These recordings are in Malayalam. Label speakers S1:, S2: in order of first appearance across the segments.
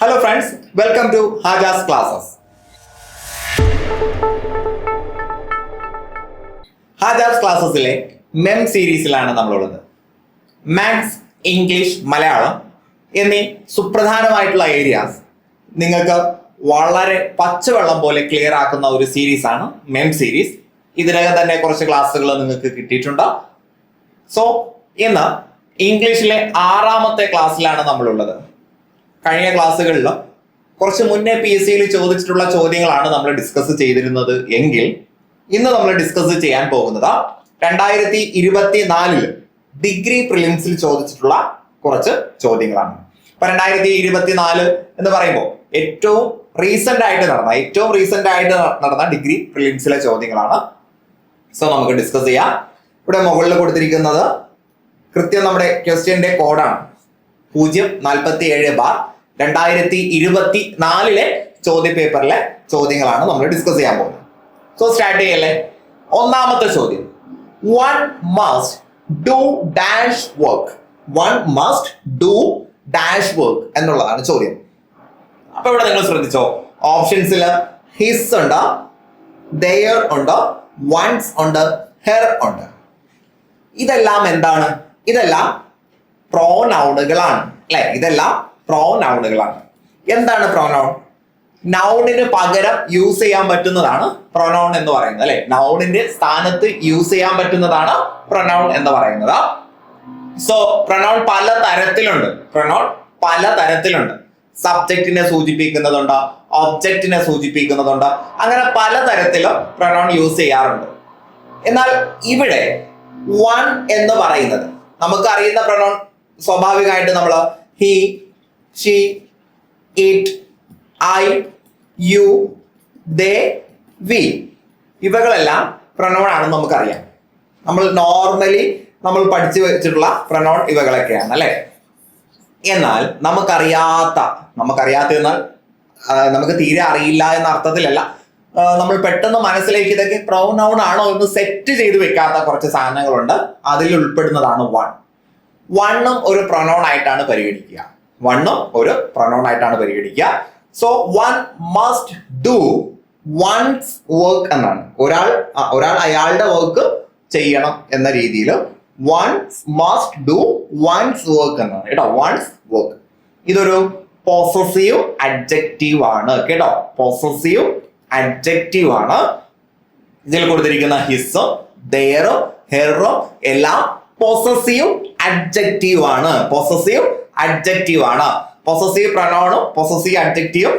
S1: Hello friends, welcome to Hajas Classes. Hajas ക്ലാസ്സസിലെ മെം സീരീസിലാണ് നമ്മളുള്ളത്. മാത്സ്, ഇംഗ്ലീഷ്, മലയാളം എന്നീ സുപ്രധാനമായിട്ടുള്ള ഏരിയാസ് നിങ്ങൾക്ക് വളരെ പച്ചവെള്ളം പോലെ ക്ലിയർ ആക്കുന്ന ഒരു സീരീസാണ് മെം സീരീസ്. ഇതിനകം തന്നെ കുറച്ച് ക്ലാസ്സുകൾ നിങ്ങൾക്ക് കിട്ടിയിട്ടുണ്ട്. സോ ഇന്ന് ഇംഗ്ലീഷിലെ 6ാമത്തെ ക്ലാസ്സിലാണ് നമ്മളുള്ളത്. കഴിഞ്ഞ ക്ലാസ്സുകളിൽ കുറച്ച് മുന്നേ PSCയിൽ ചോദിച്ചിട്ടുള്ള ചോദ്യങ്ങളാണ് നമ്മൾ ഡിസ്കസ് ചെയ്തിരുന്നത് എങ്കിൽ ഇന്ന് നമ്മൾ ഡിസ്കസ് ചെയ്യാൻ പോകുന്നത് 2024 ഡിഗ്രി പ്രിലിംസിൽ ചോദിച്ചിട്ടുള്ള കുറച്ച് ചോദ്യങ്ങളാണ്. അപ്പൊ 2024 എന്ന് പറയുമ്പോൾ ഏറ്റവും റീസെന്റ് ആയിട്ട് നടന്ന ഡിഗ്രി പ്രിലിംസിലെ ചോദ്യങ്ങളാണ്. സോ നമുക്ക് ഡിസ്കസ് ചെയ്യാം. ഇവിടെ മുകളിൽ കൊടുത്തിരിക്കുന്നത് കൃത്യം നമ്മുടെ ക്വസ്റ്റ്യന്റെ കോഡാണ് 047 2024 ചോദ്യ പേപ്പറിലെ ചോദ്യങ്ങളാണ് നമ്മൾ ഡിസ്കസ് ചെയ്യാൻ പോകുന്നത്. സോ സ്റ്റാർട്ട് ചെയ്യല്ലേ. ഒന്നാമത്തെ ചോദ്യം, one must do dash work എന്നുള്ളതാണ് ചോദ്യം. അപ്പൊ ഇവിടെ നിങ്ങൾ ശ്രദ്ധിച്ചോ, ഓപ്ഷൻസിൽ ഹിസ് ഉണ്ട്, ദെയർ ഉണ്ട്, വൺസ് ഉണ്ട്, ഹെർ ഉണ്ട്. ഇതെല്ലാം എന്താണ്? ഇതെല്ലാം പ്രോനൗണുകളാണ് അല്ലെ? ഇതെല്ലാം പ്രോനൗണുകളാണ്. എന്താണ് പ്രോനൗൺ? നൗണിന് പകരം യൂസ് ചെയ്യാൻ പറ്റുന്നതാണ് പ്രൊനൗൺ എന്ന് പറയുന്നത് അല്ലെ? നൗണിന്റെ സ്ഥാനത്ത് യൂസ് ചെയ്യാൻ പറ്റുന്നതാണ് പ്രൊനൗൺ എന്ന് പറയുന്നത്. സോ പ്രൊനൗൺ പല തരത്തിലുണ്ട്. സബ്ജക്റ്റിനെ സൂചിപ്പിക്കുന്നതുണ്ട്, ഒബ്ജക്റ്റിനെ സൂചിപ്പിക്കുന്നതുണ്ട്, അങ്ങനെ പല തരത്തിലും പ്രൊനൗൺ യൂസ് ചെയ്യാറുണ്ട്. എന്നാൽ ഇവിടെ വൺ എന്ന് പറയുന്നത് നമുക്ക് അറിയുന്ന പ്രൊനൗൺ സ്വാഭാവികമായിട്ട് നമ്മൾ he, she, it, I, you, they, we ഇവകളെല്ലാം പ്രൊനൗൺ ആണെന്ന് നമുക്കറിയാം. നമ്മൾ നോർമലി പഠിച്ചു വെച്ചിട്ടുള്ള പ്രൊനൗൺ ഇവകളൊക്കെയാണ് അല്ലെ? എന്നാൽ നമുക്കറിയാത്ത എന്നാൽ നമുക്ക് തീരെ അറിയില്ല എന്ന അർത്ഥത്തിലല്ല, നമ്മൾ പെട്ടെന്ന് മനസ്സിലേക്ക് ഇതൊക്കെ പ്രൊനൗൺ ആണോ എന്ന് സെറ്റ് ചെയ്ത് വെക്കാത്ത കുറച്ച് സാധനങ്ങളുണ്ട്. അതിൽ ഉൾപ്പെടുന്നതാണ് വൺ. വണ്ണും ഒരു പ്രൊനൗൺ ആയിട്ടാണ് പരിഗണിക്കുക. So one must do one's work എന്നാണ്. ഒരാൾ അയാളുടെ വർക്ക് ചെയ്യണം എന്ന രീതിയിൽ one's must do one's work എന്നാണ് കേട്ടോ. വൺസ് വർക്ക് ഇതൊരു പൊസസീവ് അഡ്ജക്റ്റീവ് ആണ് കേട്ടോ. പൊസസീവ് അഡ്ജക്റ്റീവ് ആണ്. ഇതിൽ കൊടുത്തിരിക്കുന്ന ഹിസ്സും ദെയറും ഹെറും എല്ലാം പൊസസീവ് അഡ്ജക്റ്റീവ് ആണ്. പൊസസീവ് പ്രൊനൗണും പൊസസീവ് അഡ്ജക്റ്റീവും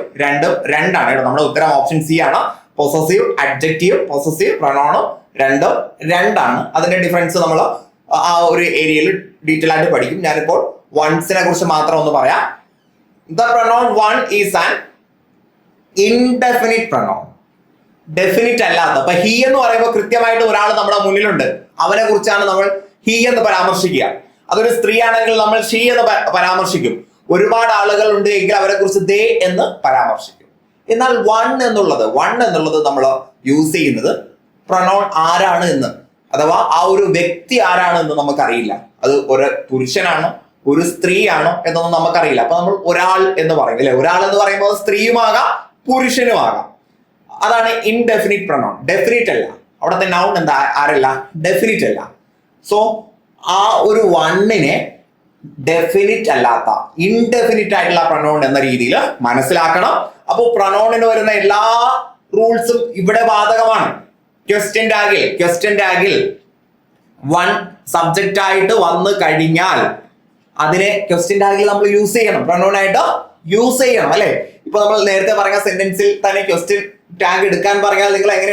S1: രണ്ടാണ് കേട്ടോ. നമ്മുടെ ഉത്തരം ഓപ്ഷൻ സി ആണ്. പൊസസീവ് അഡ്ജക്റ്റീവ്, പൊസസീവ് പ്രൊനൗണും രണ്ടാണ്. അതിന്റെ ഡിഫറൻസ് നമ്മൾ ആ ഒരു ഏരിയയിൽ ഡീറ്റെയിൽ ആയിട്ട് പഠിക്കും. ഞാനിപ്പോൾ വൺസിനെ കുറിച്ച് മാത്രം ഒന്ന് പറയാം. The pronoun one is an indefinite pronoun. Definite അല്ലാത്ത, അപ്പൊ ഹി എന്ന് പറയുമ്പോൾ കൃത്യമായിട്ട് ഒരാൾ നമ്മുടെ മുന്നിലുണ്ട്, അവനെ കുറിച്ചാണ് നമ്മൾ ഹി എന്ന് പരാമർശിക്കുക. അതൊരു സ്ത്രീ ആണെങ്കിൽ നമ്മൾ ഷീ എന്ന് പരാമർശിക്കും. ഒരുപാട് ആളുകൾ ഉണ്ട് എങ്കിൽ അവരെ കുറിച്ച് ദേ എന്ന് പരാമർശിക്കും. എന്നാൽ വൺ എന്നുള്ളത് നമ്മൾ യൂസ് ചെയ്യുന്നത് പ്രൊനൗൺ ആരാണ് എന്ന്, അഥവാ ആ ഒരു വ്യക്തി ആരാണ് എന്ന് നമുക്കറിയില്ല. അത് ഒരു പുരുഷനാണോ ഒരു സ്ത്രീയാണോ എന്നൊന്നും നമുക്കറിയില്ല. അപ്പൊ നമ്മൾ ഒരാൾ എന്ന് പറയും അല്ലെ? ഒരാൾ എന്ന് പറയുമ്പോൾ സ്ത്രീയുമാകാം പുരുഷനുമാകാം. അതാണ് ഇൻഡെഫിനിറ്റ് പ്രൊനൗൺ. ഡെഫിനിറ്റ് അല്ല. അവിടുത്തെ നൗൺ എന്താ? ആരല്ല? ഡെഫിനിറ്റ് അല്ല. സോ ആ ഒരു വണ്ണിനെ ഡെഫിനിറ്റ് അല്ലാത്ത ഇൻഡെഫിനിറ്റ് ആയിട്ടുള്ള പ്രൊനൗൺ എന്ന രീതിയിൽ മനസ്സിലാക്കണം. അപ്പോൾ പ്രൊനൗണിന് വരുന്ന എല്ലാ റൂൾസും ഇവിടെ ബാധകമാണ്. ക്വസ്റ്റ്യൻ ടാഗിൽ വൺ സബ്ജക്റ്റ് ആയിട്ട് വന്നു കഴിഞ്ഞാൽ അതിനെ ക്വസ്റ്റ്യൻ ടാഗിൽ നമ്മൾ യൂസ് ചെയ്യണം, പ്രൊനൗൺ ആയിട്ട് യൂസ് ചെയ്യണം അല്ലെ? ഇപ്പൊ നമ്മൾ നേരത്തെ പറഞ്ഞ സെന്റൻസിൽ തന്നെ ക്വസ്റ്റ്യൻ ടാഗ് എടുക്കാൻ പറഞ്ഞാൽ നിങ്ങൾ എങ്ങനെ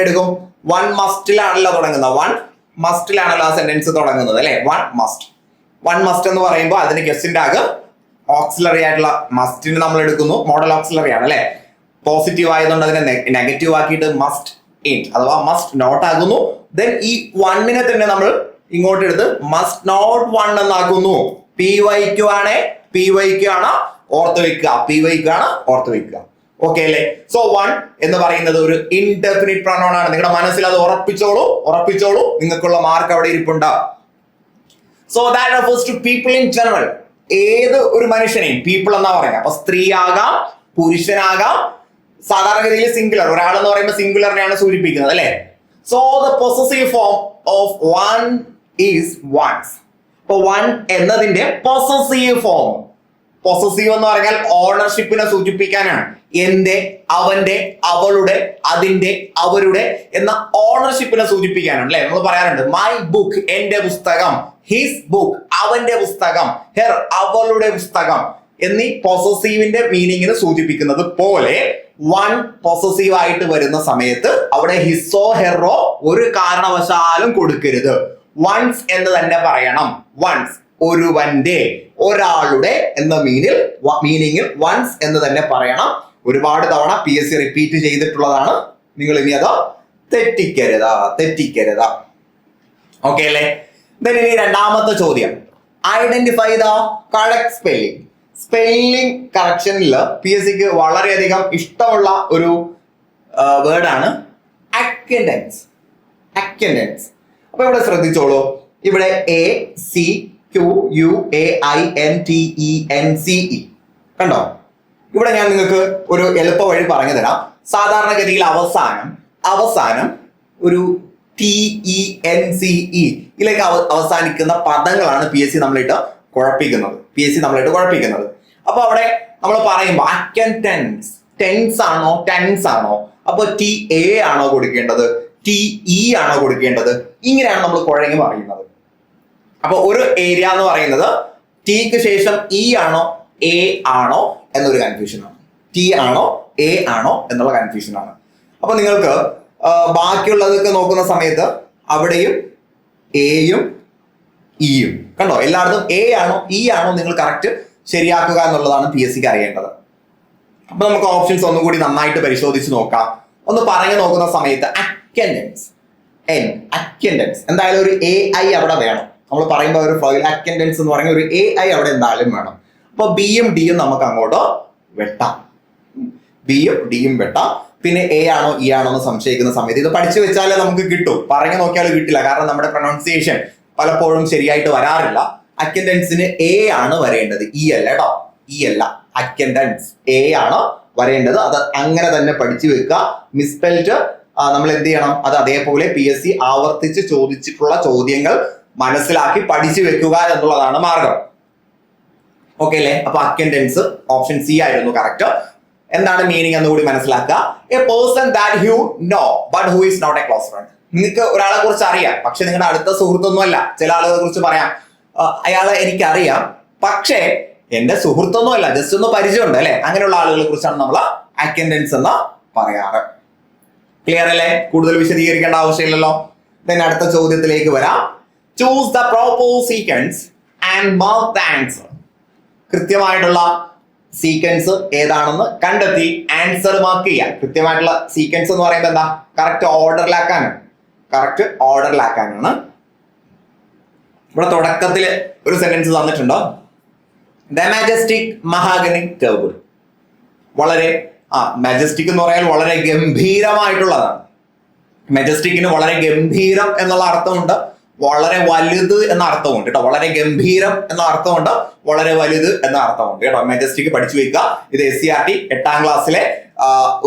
S1: എടുക്കും? വൺ മസ്റ്റിലാണല്ലോ തുടങ്ങുന്നത്. ആ സെന്റൻസ് തുടങ്ങുന്നത് അല്ലെ? വൺ മസ്റ്റ് എന്ന് പറയുമ്പോൾ അതിന് ക്വസ്റ്റ്യൻ ടാഗ് ഓക്സിലറി ആയിട്ടുള്ള മസ്റ്റിന് നമ്മൾ എടുക്കുന്നു. മോഡൽ ഓക്സിലറി ആണ് അല്ലെ? പോസിറ്റീവ് ആയതുകൊണ്ട് അതിനെ നെഗറ്റീവ് ആക്കിയിട്ട് മസ്റ്റ് ഇൻ അഥവാ മസ്റ്റ് നോട്ട് ആകുന്നു. ദെൻ ഈ വണ്ണിനെ തന്നെ നമ്മൾ ഇങ്ങോട്ട് എടുത്ത് മസ്റ്റ് നോട്ട് വൺ എന്നാക്കുന്നു. PYQ ആണ് ഓർത്ത് വെക്കുക. ഓക്കെ അല്ലേ? സോ വൺ എന്ന് പറയുന്നത് ഒരു ഇൻഡെഫിനിറ്റ് പ്രൊനൗൺ ആണ്. നിങ്ങളുടെ മനസ്സിൽ അത് ഉറപ്പിച്ചോളൂ. നിങ്ങൾക്കുള്ള മാർക്ക് അവിടെ ഇരിപ്പുണ്ട്. So that refers to people in general. ഏത് ഒരു മനുഷ്യനെയും പീപ്പിൾ എന്നാ പറയാം. അപ്പൊ സ്ത്രീ ആകാം, പുരുഷനാകാം. സാധാരണഗതിയിൽ സിംഗുലർ, ഒരാൾ എന്ന് പറയുമ്പോൾ സിംഗുലറിനെയാണ് സൂചിപ്പിക്കുന്നത് അല്ലെ. So the possessive form of one is one's. അപ്പൊ വൺ എന്നതിന്റെ പൊസസീവ് ഫോം, പൊസസീവ് എന്ന് പറഞ്ഞാൽ ഓണർഷിപ്പിനെ സൂചിപ്പിക്കാനാണ്. എന്റെ, അവന്റെ, അവളുടെ, അതിന്റെ, അവരുടെ എന്ന ഓണർഷിപ്പിനെ സൂചിപ്പിക്കാനാണ് അല്ലെ. നമ്മൾ പറയാറുണ്ട് മൈ ബുക്ക്, എന്റെ പുസ്തകം, ഹിസ് ബുക്ക്, അവന്റെ പുസ്തകം, ഹെർ, അവളുടെ പുസ്തകം എന്നീ പൊസസീവിന്റെ മീനിങ്ങിന് സൂചിപ്പിക്കുന്നത് പോലെ വൺ പൊസസീവ് ആയിട്ട് വരുന്ന സമയത്ത് അവിടെ ഹിസോ ഹെറോ ഒരു കാരണവശാലും കൊടുക്കരുത്. വൺസ് എന്ന് തന്നെ പറയണം. വൺസ്, ഒരുവന്റെ, ഒരാളുടെ എന്ന മീനിങ്ങിൽ വൺസ് എന്ന് തന്നെ പറയണം. ഒരുപാട് തവണ PSC റിപ്പീറ്റ് ചെയ്തിട്ടുള്ളതാണ്. നിങ്ങൾ ഇനി അത് തെറ്റിക്കരുത്. ഓക്കെ അല്ലേ. ഇനി രണ്ടാമത്തെ ചോദ്യം, identify the correct spelling. Spelling കറക്ഷനിൽ PSCക്ക് വളരെയധികം ഇഷ്ടമുള്ള ഒരു വേർഡാണ് അക്കൻഡൻസ്. അപ്പൊ ഇവിടെ ശ്രദ്ധിച്ചോളൂ, ഇവിടെ ACQUAINTENCE കണ്ടോ. ഇവിടെ ഞാൻ നിങ്ങൾക്ക് ഒരു എളുപ്പ വഴി പറഞ്ഞു തരാം. സാധാരണഗതിയിൽ അവസാനം ഒരു TENCE ഇതിലേക്ക് അവസാനിക്കുന്ന പദങ്ങളാണ് PSC നമ്മളിട്ട് കുഴപ്പിക്കുന്നത്. അപ്പൊ അവിടെ നമ്മൾ പറയുമ്പോൾ അക്കൻഡൻസ് ടെൻസ് ആണോ ടെൻസ് ആണോ, അപ്പൊ TA ആണോ കൊടുക്കേണ്ടത്, TE ആണോ കൊടുക്കേണ്ടത്, ഇങ്ങനെയാണ് നമ്മൾ കുഴങ്ങി പറയുന്നത്. അപ്പൊ ഒരു ഏരിയ എന്ന് പറയുന്നത് ടിക്ക് ശേഷം E ആണോ A ആണോ എന്നൊരു കൺഫ്യൂഷനാണ്. T ആണോ A ആണോ എന്നുള്ള കൺഫ്യൂഷനാണ്. അപ്പൊ നിങ്ങൾക്ക് ബാക്കിയുള്ളതൊക്കെ നോക്കുന്ന സമയത്ത് അവിടെയും എയും ഇയും കണ്ടോ, എല്ലായിടത്തും A ആണോ E ആണോ നിങ്ങൾ കറക്റ്റ് ശരിയാക്കുക എന്നുള്ളതാണ് PSCക്ക് അറിയേണ്ടത്. അപ്പൊ നമുക്ക് ഓപ്ഷൻസ് ഒന്നുകൂടി നന്നായിട്ട് പരിശോധിച്ച് നോക്കാം. ഒന്ന് പറഞ്ഞു നോക്കുന്ന സമയത്ത് അക്കൻഡൻസ് എന്തായാലും ഒരു AI അവിടെ വേണം. നമ്മൾ പറയുമ്പോൾ ഒരു ഫയൽ അക്കൻഡൻസ് എന്ന് പറയുന്ന ഒരു AI അവിടെ എന്തായാലും വേണം. അപ്പൊ ബിയും ഡിയും നമുക്ക് അങ്ങോട്ട് വെട്ടാം. പിന്നെ A ആണോ E ആണോ എന്ന് സംശയിക്കുന്ന സമയത്ത് ഇത് പഠിച്ചു വെച്ചാലേ നമുക്ക് കിട്ടും. പറഞ്ഞു നോക്കിയാൽ കിട്ടില്ല, കാരണം നമ്മുടെ പ്രൊനൗൺസിയേഷൻ പലപ്പോഴും ശരിയായിട്ട് വരാറില്ല. അക്കൻഡൻസിന് A ആണ് വരേണ്ടത്, E അല്ല കേട്ടോ. E അല്ല, അക്കൻഡൻസ് A ആണ് വരേണ്ടത്. അത് അങ്ങനെ തന്നെ പഠിച്ചു വെക്കുക. മിസ്പെൽഡ് നമ്മൾ എന്ത് ചെയ്യണം, അത് അതേപോലെ PSC ആവർത്തിച്ച് ചോദിച്ചിട്ടുള്ള ചോദ്യങ്ങൾ മനസ്സിലാക്കി പഠിച്ചു വെക്കുക എന്നുള്ളതാണ് മാർഗം. ഓക്കെ അല്ലേ. അപ്പൊ അക്കൻഡൻസ് ഓപ്ഷൻ C ആയിരുന്നു കറക്റ്റ്. എന്താണ് മീനിങ് എന്ന് കൂടി മനസ്സിലാക്കുക. A person that you know but who is not a close friend. നിങ്ങൾക്ക് ഒരാളെ കുറിച്ച് അറിയാം, പക്ഷെ നിങ്ങളുടെ അടുത്ത സുഹൃത്തൊന്നും അല്ല. ചില ആളുകളെ കുറിച്ച് പറയാം, അയാളെ എനിക്കറിയാം പക്ഷേ എന്റെ സുഹൃത്തൊന്നും അല്ല, ജസ്റ്റ് ഒന്ന് പരിചയമുണ്ട് അല്ലെ. അങ്ങനെയുള്ള ആളുകളെ കുറിച്ചാണ് നമ്മൾ അക്കൻഡൻസ് എന്ന് പറയാറ്. ക്ലിയർ അല്ലേ? കൂടുതൽ വിശദീകരിക്കേണ്ട ആവശ്യമില്ലല്ലോ. then അടുത്ത ചോദ്യത്തിലേക്ക് വരാം. Choose the proper sequence and mark the answer. കൃത്യമായിട്ടുള്ള സീക്വൻസ് ഏതാണെന്ന് കണ്ടെത്തി ആൻസർ മാർക്ക് ചെയ്യാം. കൃത്യമായിട്ടുള്ള സീക്വൻസ് എന്ന് പറയുമ്പോൾ എന്താ, കറക്റ്റ് ഓർഡറിലാക്കാനാണ്. ഇവിടെ തുടക്കത്തിൽ ഒരു sentence തന്നിട്ടുണ്ടോ, the majestic mahogany table. വളരെ മാജസ്റ്റിക് എന്ന് പറയാൻ വളരെ ഗംഭീരമായിട്ടുള്ളതാണ്. മെജസ്റ്റിക്കിന് വളരെ ഗംഭീരം എന്നുള്ള അർത്ഥമുണ്ട്, വളരെ വലുത് എന്ന അർത്ഥമുണ്ട് കേട്ടോ. വളരെ ഗംഭീരം എന്ന അർത്ഥമുണ്ട്, വളരെ വലുത് എന്ന അർത്ഥമുണ്ട് കേട്ടോ. മെജസ്റ്റിക് പഠിച്ചു വെക്കുക. ഇത് SCERT 8ാം ക്ലാസ്സിലെ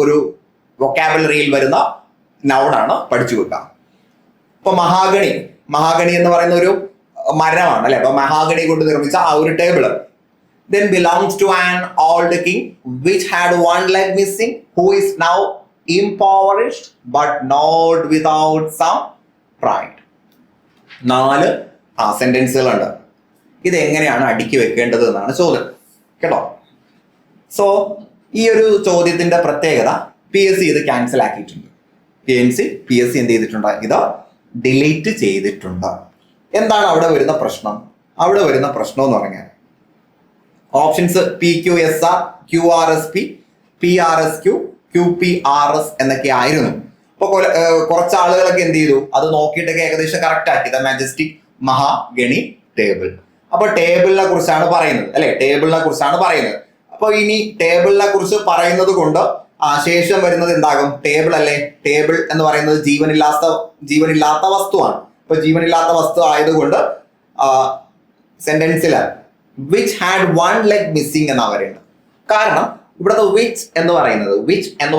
S1: ഒരു വൊക്കാബുലറിയിൽ വരുന്ന നൗണാണ്, പഠിച്ചു വെക്കുക. ഇപ്പൊ മഹാഗണി എന്ന് പറയുന്ന ഒരു മരമാണ് അല്ലെ. അപ്പൊ മഹാഗണി കൊണ്ട് നിർമ്മിച്ച ആ ഒരു table then belongs to an old king which had one leg missing, who is now impoverished but not without some pride. 4 സെന്റൻസുകളുണ്ട്. ഇത് എങ്ങനെയാണ് അടുക്കി വെക്കേണ്ടത് എന്നാണ് ചോദ്യം കേട്ടോ. സോ ഈ ഒരു ചോദ്യത്തിന്റെ പ്രത്യേകത PSC ഇത് ക്യാൻസൽ ആക്കിയിട്ടുണ്ട്. PSC എന്ത് ചെയ്തിട്ടുണ്ട്, ഇത് ഡിലീറ്റ് ചെയ്തിട്ടുണ്ട്. എന്താണ് അവിടെ വരുന്ന പ്രശ്നം? അവിടെ വരുന്ന പ്രശ്നം എന്ന് പറഞ്ഞാൽ options PQSR, QRSP, PRSQ, QPRS എന്നൊക്കെ ആയിരുന്നു. അപ്പൊ കുറച്ച് ആളുകളൊക്കെ എന്ത് ചെയ്തു, അത് നോക്കിയിട്ടൊക്കെ ഏകദേശം കറക്റ്റ് ആക്കി. The majestic mahogany table. അപ്പൊ ടേബിളിനെ കുറിച്ചാണ് പറയുന്നത് അല്ലെ, ടേബിളിനെ കുറിച്ചാണ് പറയുന്നത്. അപ്പൊ ഇനി ടേബിളിനെ കുറിച്ച് പറയുന്നത് കൊണ്ട് ശേഷം വരുന്നത് എന്താകും, ടേബിൾ അല്ലേ. ടേബിൾ എന്ന് പറയുന്നത് ജീവനില്ലാത്ത വസ്തുവാണ്. അപ്പൊ ജീവനില്ലാത്ത വസ്തു ആയതുകൊണ്ട് സെന്റൻസിൽ which had one leg missing എന്നാണ് പറയുന്നത്. കാരണം ഇവിടുത്തെ വിച്ച് എന്ന്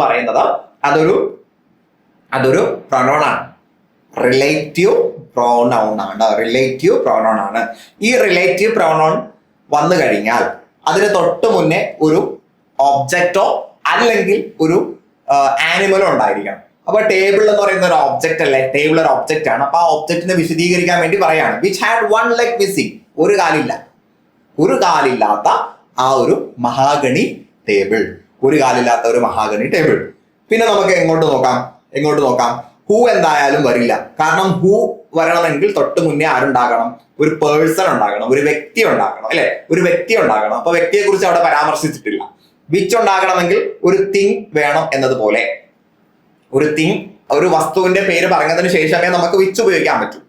S1: പറയുന്നത് അതൊരു പ്രൊനൗൺ ആണ്, റിലേറ്റീവ് പ്രൊനൗൺ ആണ്. ഈ റിലേറ്റീവ് പ്രൊനൗൺ വന്നു കഴിഞ്ഞാൽ അതിന് തൊട്ട് മുന്നേ ഒരു ഒബ്ജക്റ്റോ അല്ലെങ്കിൽ ഒരു ആനിമലോ ഉണ്ടായിരിക്കണം. അപ്പൊ ടേബിൾ എന്ന് പറയുന്ന ഒരു ഒബ്ജക്റ്റ് അല്ലേ, ടേബിൾ ഒരു ഒബ്ജക്റ്റ് ആണ്. അപ്പൊ ആ ഒബ്ജക്റ്റിനെ വിശദീകരിക്കാൻ വേണ്ടി പറയാണ് which had one leg missing, ഒരു കാലില്ലാത്ത ആ ഒരു മഹാഗണി ടേബിൾ, പിന്നെ നമുക്ക് എങ്ങോട്ട് നോക്കാം, ഹൂ എന്തായാലും വരില്ല. കാരണം ഹൂ വരണമെങ്കിൽ തൊട്ട് മുന്നേ ആരുണ്ടാകണം, ഒരു പേഴ്സൺ ഉണ്ടാകണം, ഒരു വ്യക്തി ഉണ്ടാകണം അല്ലെ, അപ്പൊ വ്യക്തിയെ കുറിച്ച് അവിടെ പരാമർശിച്ചിട്ടില്ല. വിച്ച് ഉണ്ടാകണമെങ്കിൽ ഒരു തിങ് വേണം എന്നതുപോലെ ഒരു വസ്തുവിന്റെ പേര് പറഞ്ഞതിന് ശേഷമേ നമുക്ക് വിച്ച് ഉപയോഗിക്കാൻ പറ്റൂ.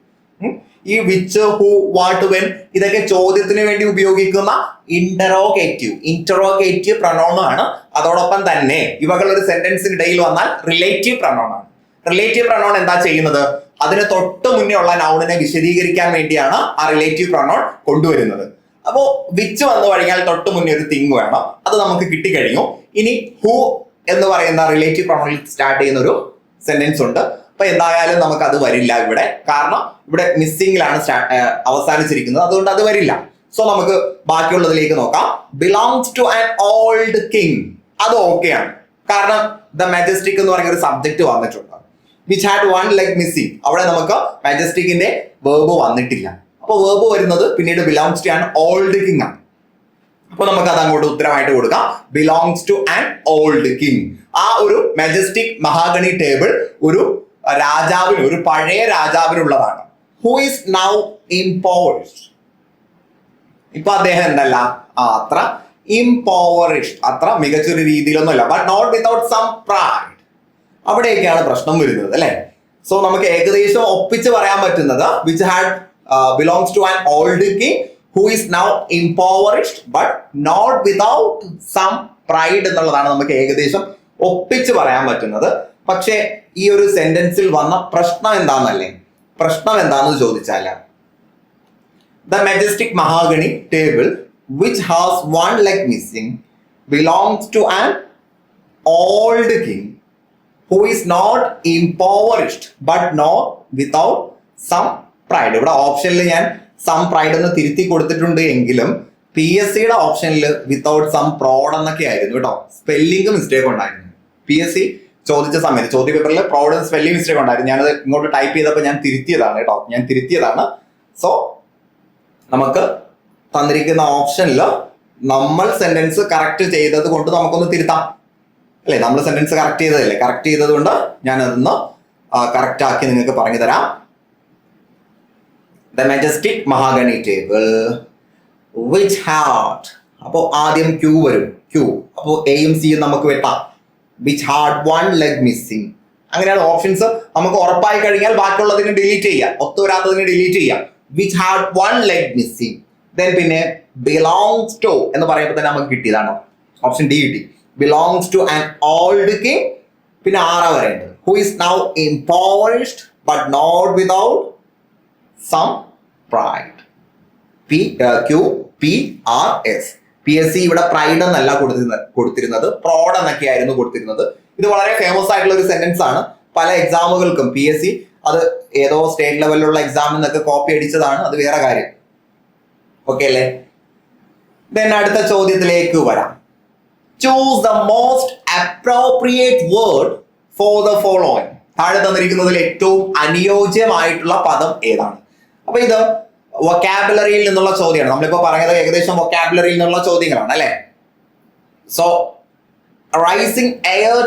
S1: ഈ വിച്ച്, ഹൂ, വാട്ട്, വെൻ ഇതൊക്കെ ചോദ്യത്തിന് വേണ്ടി ഉപയോഗിക്കുന്ന ഇന്ററോഗേറ്റീവ് പ്രൊനൗൺ ആണ്. അതോടൊപ്പം തന്നെ ഇവകൾ ഒരു സെന്റൻസിനിടയിൽ വന്നാൽ റിലേറ്റീവ് പ്രൊനൗൺ ആണ്. റിലേറ്റീവ് പ്രൊനൗൺ എന്താ ചെയ്യുന്നത്, അതിന് തൊട്ട് മുന്നേ ഉള്ള നൗണിനെ വിശദീകരിക്കാൻ വേണ്ടിയാണ് ആ റിലേറ്റീവ് പ്രൊനൗൺ കൊണ്ടുവരുന്നത്. അപ്പോ വിച്ച് വന്നു കഴിഞ്ഞാൽ തൊട്ട് മുന്നേ ഒരു തിങ് വേണം, അത് നമുക്ക് കിട്ടിക്കഴിഞ്ഞു. ഇനി ഹൂ എന്ന് പറയുന്ന റിലേറ്റീവ് പ്രൊനൗണിൽ സ്റ്റാർട്ട് ചെയ്യുന്ന ഒരു സെന്റൻസ് ഉണ്ട്. അപ്പൊ എന്തായാലും നമുക്ക് അത് വരില്ല ഇവിടെ, കാരണം ഇവിടെ മിസ്സിംഗിലാണ് അവസാനിച്ചിരിക്കുന്നത്, അതുകൊണ്ട് അത് വരില്ല. സോ നമുക്ക് ബാക്കിയുള്ളതിലേക്ക് നോക്കാം. Belongs to an old king, അത് ഓക്കെയാണ്, കാരണം ദ മജസ്റ്റിക് എന്ന് പറയുന്ന ഒരു സബ്ജക്ട് വന്നിട്ടുണ്ട്. Which had one leg missing, അവിടെ നമുക്ക് മജസ്റ്റിക്കിന്റെ വേർബ് വന്നിട്ടില്ല. അപ്പൊ വേർബ് വരുന്നത് പിന്നീട് belongs to an old king ആണ്. അപ്പൊ നമുക്ക് അത് അങ്ങോട്ട് ഉത്തരമായിട്ട് കൊടുക്കാം, belongs to an old king. ആ ഒരു മജസ്റ്റിക് മഹാഗണി ടേബിൾ ഒരു രാജാവിന്, ഒരു പഴയ രാജാവിനുള്ളതാണ്. ഹു ഈസ് നൗ ഇംപവേഴ്സ്ഡ്, ഇപ്പൊ അദ്ദേഹം എന്തല്ല അത്ര ഇംപവേഴ്സ്ഡ്, അത്ര മികച്ചൊരു രീതിയിലൊന്നുമല്ല. But not without some pride, അവിടെയൊക്കെയാണ് പ്രശ്നം വരുന്നത് അല്ലെ. സോ നമുക്ക് ഏകദേശം ഒപ്പിച്ച് പറയാൻ പറ്റുന്നത് which had belongs to an old king who is now empowered but not without some pride എന്നുള്ളതാണ് നമുക്ക് ഏകദേശം ഒപ്പിച്ച് പറയാൻ പറ്റുന്നത്. പക്ഷേ ഈ ഒരു സെന്റൻസിൽ വന്ന പ്രശ്നം എന്താണെന്ന് ചോദിച്ചാൽ the majestic mahogany table which has one leg missing belongs to an old king who is not empowered but not without some pride. ഇവിടെ ഓപ്ഷനിൽ ഞാൻ സം പ്രൈഡ് എന്ന് തിരുത്തി കൊടുത്തിട്ടുണ്ട് എങ്കിലും PSCയുടെ ഓപ്ഷനിൽ വിത്തൗട്ട് സം പ്രോഡ് എന്നൊക്കെ ആയിരുന്നു കേട്ടോ. സ്പെല്ലിംഗ് മിസ്റ്റേക്ക് ഉണ്ടായിരുന്നു. PSC ചോദിച്ച സമയത്ത് ചോദ്യ പേപ്പറിൽ പ്രോഡ് സ്പെല്ലിംഗ് മിസ്റ്റേക്ക് ഉണ്ടായിരുന്നു. ഞാനത് ഇങ്ങോട്ട് ടൈപ്പ് ചെയ്തപ്പോൾ ഞാൻ തിരുത്തിയതാണ്. സോ നമുക്ക് തന്നിരിക്കുന്ന ഓപ്ഷനിൽ നമ്മൾ സെന്റൻസ് കറക്റ്റ് ചെയ്തത് കൊണ്ട് നമുക്കൊന്ന് തിരുത്താം അല്ലെ. നമ്മൾ സെന്റൻസ് കറക്റ്റ് ചെയ്തത് കൊണ്ട് ഞാൻ അതൊന്ന് കറക്റ്റ് ആക്കി നിങ്ങൾക്ക് പറഞ്ഞു തരാം. The majestic mahogany table which had, അപ്പോൾ ആദ്യം ക്യൂ വരും. അപ്പോൾ എയും സിയും നമുക്ക് വെട്ടാം. Which had one leg missing, അങ്ങനെയാണ് ഓപ്ഷൻസ്. നമുക്ക് ഉറപ്പായി കഴിഞ്ഞാൽ ബാക്കിയുള്ളതിന് ഡിലീറ്റ് ചെയ്യാം, ഒത്തുവരാത്തതിന് ഡിലീറ്റ് ചെയ്യാം. Which had one leg missing, then പിന്നെ ബിലോങ്സ് ടു എന്ന് പറയുമ്പോൾ തന്നെ നമുക്ക് കിട്ടിയതാണ് ഓപ്ഷൻ ഡി കിട്ടി. Belongs to an old king, പിന്നെ ആറാ വരേണ്ടത് who is now empowered but not without some pride. QPRS. PSC ഇവിടെ പ്രൈഡ് എന്നല്ല കൊടുത്തിരുന്നത്, പ്രോഡ് എന്നൊക്കെയായിരുന്നു കൊടുത്തിരുന്നത്. ഇത് വളരെ ഫേമസ് ആയിട്ടുള്ള ഒരു സെന്റൻസ് ആണ്. പല എക്സാമുകൾക്കും PSC അത് ഏതോ സ്റ്റേറ്റ് ലെവലിലുള്ള എക്സാമിൽ നിന്നൊക്കെ കോപ്പി അടിച്ചതാണ്, അത് വേറെ കാര്യം. ഓക്കെ അല്ലേ? ദെൻ അടുത്ത ചോദ്യത്തിലേക്ക് വരാം. Choose the most appropriate word for the following. താഴെ തന്നിരിക്കുന്നതിൽ ഏറ്റവും അനുയോജ്യമായിട്ടുള്ള പദം ഏതാണ്? അപ്പൊ ഇത് വൊക്കാബുലറിയിൽ നിന്നുള്ള ചോദ്യമാണ്. നമ്മളിപ്പോ പറഞ്ഞത് ഏകദേശം വൊക്കാബുലറിയിൽ നിന്നുള്ള ചോദ്യങ്ങളാണ് അല്ലെ. So rising air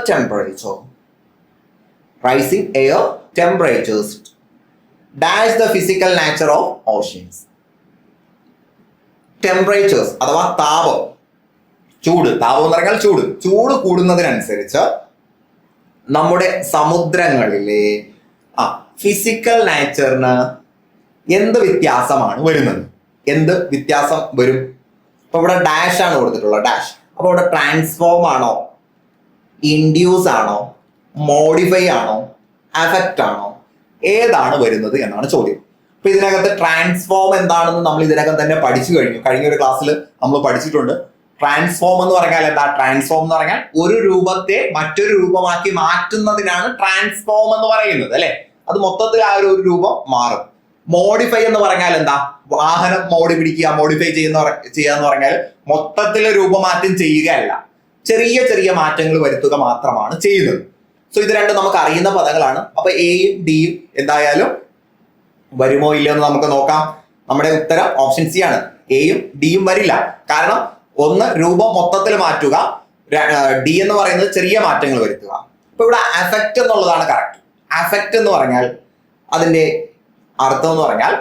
S1: temperatures dash the physical nature of oceans. Temperatures അഥവാ താപം എന്ന് പറഞ്ഞാൽ ചൂട് കൂടുന്നതിനനുസരിച്ച് നമ്മുടെ സമുദ്രങ്ങളിലെ ഫിസിക്കൽ നാച്ചറിന് എന്ത് വ്യത്യാസമാണ് വരുന്നത്? എന്ത് വ്യത്യാസം വരും? അപ്പൊ ഇവിടെ ഡാഷ് ആണ് കൊടുത്തിട്ടുള്ളത്, ഡാഷ്. അപ്പൊ ഇവിടെ ട്രാൻസ്ഫോം ആണോ, ഇൻഡ്യൂസ് ആണോ, മോഡിഫൈ ആണോ, അഫക്റ്റ് ആണോ, ഏതാണ് വരുന്നത് എന്നാണ് ചോദ്യം. ഇപ്പൊ ഇതിനകത്ത് ട്രാൻസ്ഫോം എന്താണെന്ന് നമ്മൾ ഇതിനകം തന്നെ പഠിച്ചു കഴിഞ്ഞു. കഴിഞ്ഞ ഒരു ക്ലാസ്സിൽ നമ്മൾ പഠിച്ചിട്ടുണ്ട്. ട്രാൻസ്ഫോം എന്ന് പറഞ്ഞാൽ എന്താ? ട്രാൻസ്ഫോം എന്ന് പറഞ്ഞാൽ ഒരു രൂപത്തെ മറ്റൊരു രൂപമാക്കി മാറ്റുന്നതിനാണ് ട്രാൻസ്ഫോം എന്ന് പറയുന്നത്, അല്ലെ? അത് മൊത്തത്തിൽ ആ ഒരു രൂപം മാറും. മോഡിഫൈ എന്ന് പറഞ്ഞാൽ എന്താ? വാഹനം മോഡി പിടിക്കുക, മോഡിഫൈ ചെയ്യാന്ന് പറഞ്ഞാൽ മൊത്തത്തിൽ രൂപമാറ്റം ചെയ്യുകയല്ല, ചെറിയ ചെറിയ മാറ്റങ്ങൾ വരുത്തുക മാത്രമാണ് ചെയ്യുന്നത്. സോ ഇത് രണ്ടും നമുക്ക് അറിയുന്ന പദങ്ങളാണ്. അപ്പൊ എയും ഡിയും എന്തായാലും വരുമോ ഇല്ലയോ എന്ന് നമുക്ക് നോക്കാം. നമ്മുടെ ഉത്തരം ഓപ്ഷൻ സി ആണ്. എയും ഡിയും വരില്ല. കാരണം ഒന്ന് രൂപം മൊത്തത്തിൽ മാറ്റുക, ഡി എന്ന് പറയുന്നത് ചെറിയ മാറ്റങ്ങൾ വരുത്തുക. ഇപ്പൊ ഇവിടെ അഫക്റ്റ് എന്നുള്ളതാണ് കറക്റ്റ്. അഫക്റ്റ് എന്ന് പറഞ്ഞാൽ അതിന്റെ അർത്ഥം എന്ന് പറഞ്ഞാൽ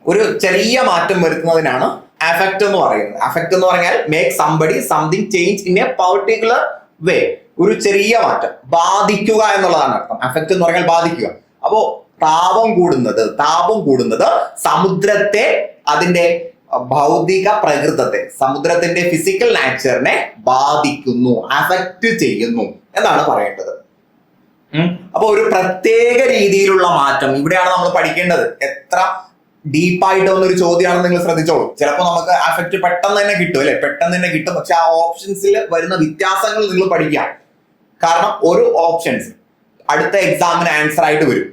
S1: ഒരു ചെറിയ മാറ്റം വരുത്തുന്നതിനാണ് അഫക്റ്റ് എന്ന് പറയുന്നത്. അഫക്റ്റ് എന്ന് പറഞ്ഞാൽ make somebody something change in A particular വേ. ഒരു ചെറിയ മാറ്റം, ബാധിക്കുക എന്നുള്ളതാണ് അർത്ഥം. അഫക്റ്റ് എന്ന് പറഞ്ഞാൽ ബാധിക്കുക. അപ്പോ താപം കൂടുന്നത് സമുദ്രത്തെ, അതിന്റെ ഭൗതിക പ്രകൃതത്തെ, സമുദ്രത്തിന്റെ ഫിസിക്കൽ നാച്ചറിനെ ബാധിക്കുന്നു, അഫക്റ്റ് ചെയ്യുന്നു എന്നാണ് പറയേണ്ടത്. അപ്പൊ ഒരു പ്രത്യേക രീതിയിലുള്ള മാറ്റം ഇവിടെയാണ് നമ്മൾ പഠിക്കേണ്ടത്. എത്ര ഡീപ്പായിട്ട് വന്നൊരു ചോദ്യമാണെന്ന് നിങ്ങൾ ശ്രദ്ധിച്ചോളൂ. ചിലപ്പോൾ നമുക്ക് അഫക്റ്റ് പെട്ടെന്ന് തന്നെ കിട്ടും, അല്ലെ? പെട്ടെന്ന് തന്നെ കിട്ടും. പക്ഷെ ആ ഓപ്ഷൻസിൽ വരുന്ന വ്യത്യാസങ്ങൾ നിങ്ങൾ പഠിക്കാം. കാരണം ഒരു ഓപ്ഷൻസ് അടുത്ത എക്സാമിന് ആൻസർ ആയിട്ട് വരും.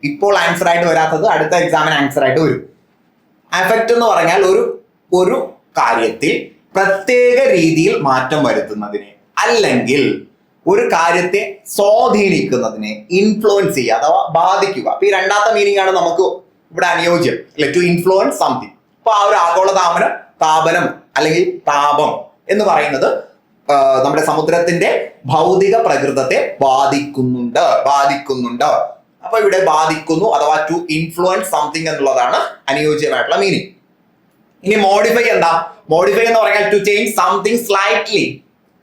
S1: ഇപ്പോൾ ആൻസർ ആയിട്ട് വരാത്തത് അടുത്ത എക്സാമിന് ആൻസർ ആയിട്ട് വരും. അഫക്റ്റ് എന്ന് പറഞ്ഞാൽ ഒരു കാര്യത്തിൽ പ്രത്യേക രീതിയിൽ മാറ്റം വരുത്തുന്നതിനെ, അല്ലെങ്കിൽ ഒരു കാര്യത്തെ സ്വാധീനിക്കുന്നതിനെ ഇൻഫ്ലുവൻസ് ചെയ്യുക അഥവാ ബാധിക്കുക. അപ്പൊ ഈ രണ്ടാമത്തെ മീനിങ് ആണ് നമുക്ക് ഇവിടെ അനുയോജ്യം, അല്ലെ? To influence something. അപ്പൊ ആ ഒരു ആഗോള താപനം അല്ലെങ്കിൽ താപം എന്ന് പറയുന്നത് നമ്മുടെ സമുദ്രത്തിന്റെ ഭൗതിക പ്രകൃതത്തെ ബാധിക്കുന്നുണ്ട്. അപ്പൊ ഇവിടെ ബാധിക്കുന്നു അഥവാ ടു ഇൻഫ്ലുവൻസ് സംതിങ് എന്നുള്ളതാണ് അനുയോജ്യമായിട്ടുള്ള മീനിങ്. ഇനി മോഡിഫൈ എന്താ? മോഡിഫൈ എന്ന് പറഞ്ഞാൽ ടു ചേഞ്ച് സംതിങ് സ്ലൈറ്റ്ലി,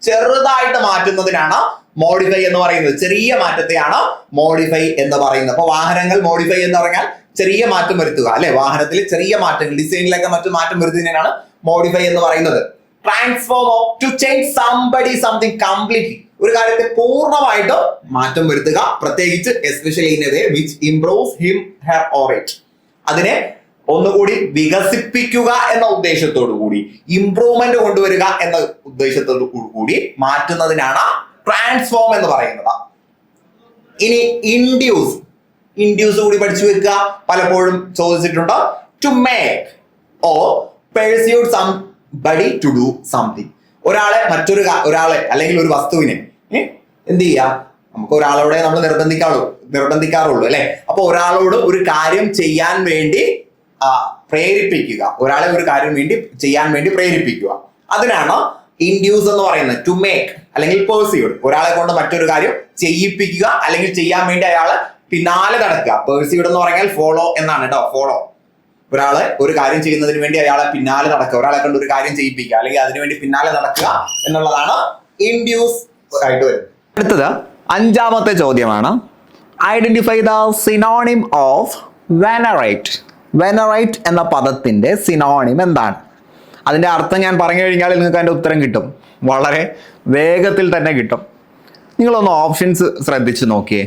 S1: ചെറുതായിട്ട് മാറ്റുന്നതിനാണ് മോഡിഫൈ എന്ന് പറയുന്നത്. ചെറിയ മാറ്റത്തെയാണ് മോഡിഫൈ എന്ന് പറയുന്നത്. അപ്പൊ വാഹനങ്ങൾ മോഡിഫൈ എന്ന് പറഞ്ഞാൽ ചെറിയ മാറ്റം വരുത്തുക, അല്ലെ? വാഹനത്തിൽ ചെറിയ മാറ്റങ്ങൾ, ഡിസൈനിലൊക്കെ മറ്റു മാറ്റം വരുത്തുന്നതിനാണ് മോഡിഫൈ എന്ന് പറയുന്നത്. Transform to change somebody something completely, ഒരു കാര്യത്തെ പൂർണ്ണമായിട്ട് മാറ്റം വരുത്തുക, പ്രത്യേകിച്ച് especially in a way which improves him her or it. അതിനെ ഒന്നുകൂടി വികസിപ്പിക്കുക എന്ന ഉദ്ദേശത്തോടു കൂടി, ഇംപ്രൂവ്മെന്റ് കൊണ്ടുവരിക എന്ന ഉദ്ദേശത്തോടു കൂടി മാറ്റുന്നതിനാണ് ട്രാൻസ്ഫോം എന്ന് പറയുന്നത്. ഇനി ഇൻഡ്യൂസ് കൂടി പഠിച്ചു വെക്കുക. പലപ്പോഴും ചോദിച്ചിട്ടുണ്ട്. To make or persuade somebody to do something. ഒരാളെ അല്ലെങ്കിൽ ഒരു വസ്തുവിനെ എന്ത് ചെയ്യുക? നമുക്ക് ഒരാളോടെ നമ്മൾ നിർബന്ധിക്കാറുള്ളൂ, അല്ലെ? അപ്പൊ ഒരാളോട് ഒരു കാര്യം ചെയ്യാൻ വേണ്ടി പ്രേരിപ്പിക്കുക, ഒരാളെ ഒരു കാര്യം ചെയ്യാൻ വേണ്ടി പ്രേരിപ്പിക്കുക. അതിനാണ് ഇൻഡ്യൂസ് എന്ന് പറയുന്നത്. ടു മേക്ക് അല്ലെങ്കിൽ പെർസ്യൂഡ്, ഒരാളെ കൊണ്ട് മറ്റൊരു കാര്യം ചെയ്യിപ്പിക്കുക അല്ലെങ്കിൽ ചെയ്യാൻ വേണ്ടി അയാളെ പിന്നാലെ നടക്കുക. പെർസ്യൂഡ് എന്ന് പറഞ്ഞാൽ ഫോളോ എന്നാണ് കേട്ടോ. ഫോളോ, ഒരാളെ ഒരു കാര്യം ചെയ്യുന്നതിന് വേണ്ടി അയാളെ പിന്നാലെ നടക്കുക, ഒരാളെ കൊണ്ട് ഒരു കാര്യം ചെയ്യിപ്പിക്കുക അല്ലെങ്കിൽ അതിനുവേണ്ടി പിന്നാലെ നടക്കുക എന്നുള്ളതാണ് ഇൻഡ്യൂസ് ആയിട്ട് വരുന്നത്. അടുത്തത് അഞ്ചാമത്തെ ചോദ്യമാണ്. Identify the synonym of venerate. Venerate എന്ന പദത്തിന്റെ സിനോണിം എന്താണ്? അതിന്റെ അർത്ഥം ഞാൻ പറഞ്ഞു കഴിഞ്ഞാൽ നിങ്ങൾക്ക് അതിന്റെ ഉത്തരം കിട്ടും, വളരെ വേഗത്തിൽ തന്നെ കിട്ടും. നിങ്ങളൊന്ന് ഓപ്ഷൻസ് ശ്രദ്ധിച്ച് നോക്കിയേ.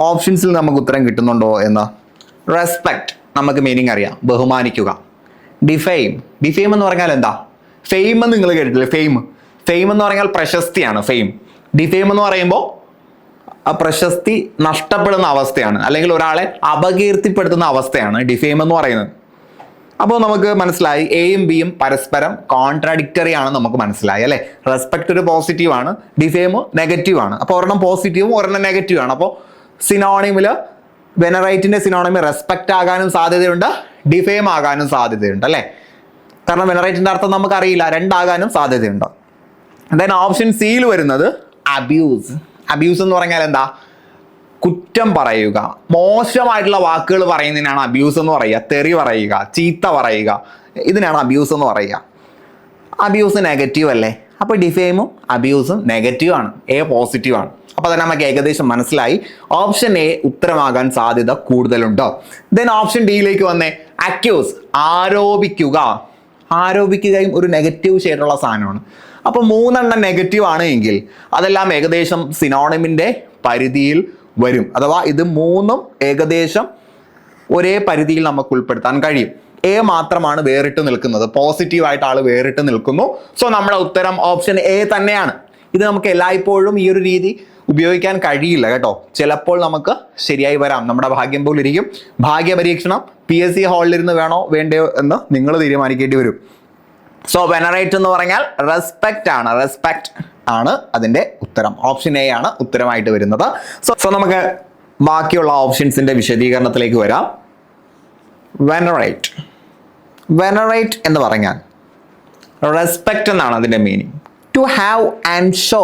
S1: ഓപ്ഷൻസിൽ നമുക്ക് ഉത്തരം കിട്ടുന്നുണ്ടോ എന്ന്. റെസ്പെക്ട്, നമുക്ക് മീനിങ് അറിയാം, ബഹുമാനിക്കുക. ഡിഫെയിം എന്ന് പറഞ്ഞാൽ എന്താ? ഫെയിം എന്ന് നിങ്ങൾ കേട്ടിട്ടില്ലേ? ഫെയിം എന്ന് പറഞ്ഞാൽ പ്രശസ്തിയാണ്. ഡിഫെയിം എന്ന് പറയുമ്പോൾ ആ പ്രശസ്തി നഷ്ടപ്പെടുന്ന അവസ്ഥയാണ്, അല്ലെങ്കിൽ ഒരാളെ അപകീർത്തിപ്പെടുത്തുന്ന അവസ്ഥയാണ് ഡിഫെയിം എന്ന് പറയുന്നത്. അപ്പോൾ നമുക്ക് മനസ്സിലായി എയും ബിയും പരസ്പരം കോൺട്രാഡിക്ടറി ആണ് നമുക്ക് മനസ്സിലായി, അല്ലെ? റെസ്പെക്ട് ഒരു പോസിറ്റീവ് ആണ്, ഡിഫെയിം നെഗറ്റീവ് ആണ്. അപ്പോൾ ഒരെണ്ണം പോസിറ്റീവും ഒരെണ്ണം നെഗറ്റീവ് ആണ്. അപ്പോൾ സിനോണിമില് വെനറേറ്റിന്റെ സിനോണിമി റെസ്പെക്ട് ആകാനും സാധ്യതയുണ്ട്, ഡിഫെയിം ആകാനും സാധ്യതയുണ്ട്, അല്ലെ? കാരണം വെനറേറ്റിന്റെ അർത്ഥം നമുക്കറിയില്ല, രണ്ടാകാനും സാധ്യതയുണ്ട്. ദെൻ ഓപ്ഷൻ സിയിൽ വരുന്നത് അബ്യൂസ്. അബ്യൂസ് എന്ന് പറഞ്ഞാൽ എന്താ? കുറ്റം പറയുക, മോശമായിട്ടുള്ള വാക്കുകൾ പറയുന്നതിനാണ് അബ്യൂസ് എന്ന് പറയുക. തെറി പറയുക, ചീത്ത പറയുക, ഇതിനാണ് അബ്യൂസ് എന്ന് പറയുക. അബ്യൂസ് നെഗറ്റീവ് അല്ലേ? അപ്പോൾ ഡിഫെയിമും അബ്യൂസും നെഗറ്റീവ് ആണ്, എ പോസിറ്റീവ് ആണ്. അപ്പോൾ തന്നെ നമുക്ക് ഏകദേശം മനസ്സിലായി ഓപ്ഷൻ എ ഉത്തരമാകാൻ സാധ്യത കൂടുതലുണ്ട്. ദെൻ ഓപ്ഷൻ ഡിയിലേക്ക് വന്നേ. അക്യൂസ്, ആരോപിക്കുകയും ഒരു നെഗറ്റീവ് ഷെയ്ഡുള്ള സാധനമാണ്. അപ്പോൾ 3 നെഗറ്റീവ് ആണ് എങ്കിൽ അതെല്ലാം ഏകദേശം സിനോണിമിന്റെ പരിധിയിൽ വരും. അഥവാ ഇത് 3 ഏകദേശം ഒരേ പരിധിയിൽ നമുക്ക് ഉൾപ്പെടുത്താൻ കഴിയും. എ മാത്രമാണ് വേറിട്ട് നിൽക്കുന്നത്, പോസിറ്റീവായിട്ട് ആൾ വേറിട്ട് നിൽക്കുന്നു. സോ നമ്മുടെ ഉത്തരം ഓപ്ഷൻ എ തന്നെയാണ്. ഇത് നമുക്ക് എല്ലായ്പ്പോഴും ഈ ഒരു രീതി ഉപയോഗിക്കാൻ കഴിയില്ല കേട്ടോ. ചിലപ്പോൾ നമുക്ക് ശരിയായി വരാം, നമ്മുടെ ഭാഗ്യം പോലെ ഇരിക്കും. ഭാഗ്യ പരീക്ഷണം PSC ഹാളിലിരുന്ന് വേണോ വേണ്ടയോ എന്ന് നിങ്ങൾ തീരുമാനിക്കേണ്ടി വരും. സോ വെനറേറ്റ് എന്ന് പറഞ്ഞാൽ റെസ്പെക്റ്റ് ആണ്, റെസ്പെക്റ്റ് ആണ് അതിൻ്റെ ഉത്തരം. ഓപ്ഷൻ എ ആണ് ഉത്തരമായിട്ട് വരുന്നത്. സോ നമുക്ക് ബാക്കിയുള്ള ഓപ്ഷൻസിന്റെ വിശദീകരണത്തിലേക്ക് വരാം. വെനറേറ്റ്, വെനറേറ്റ് എന്ന് പറഞ്ഞാൽ റെസ്പെക്റ്റ് എന്നാണ് അതിൻ്റെ meaning. To have and show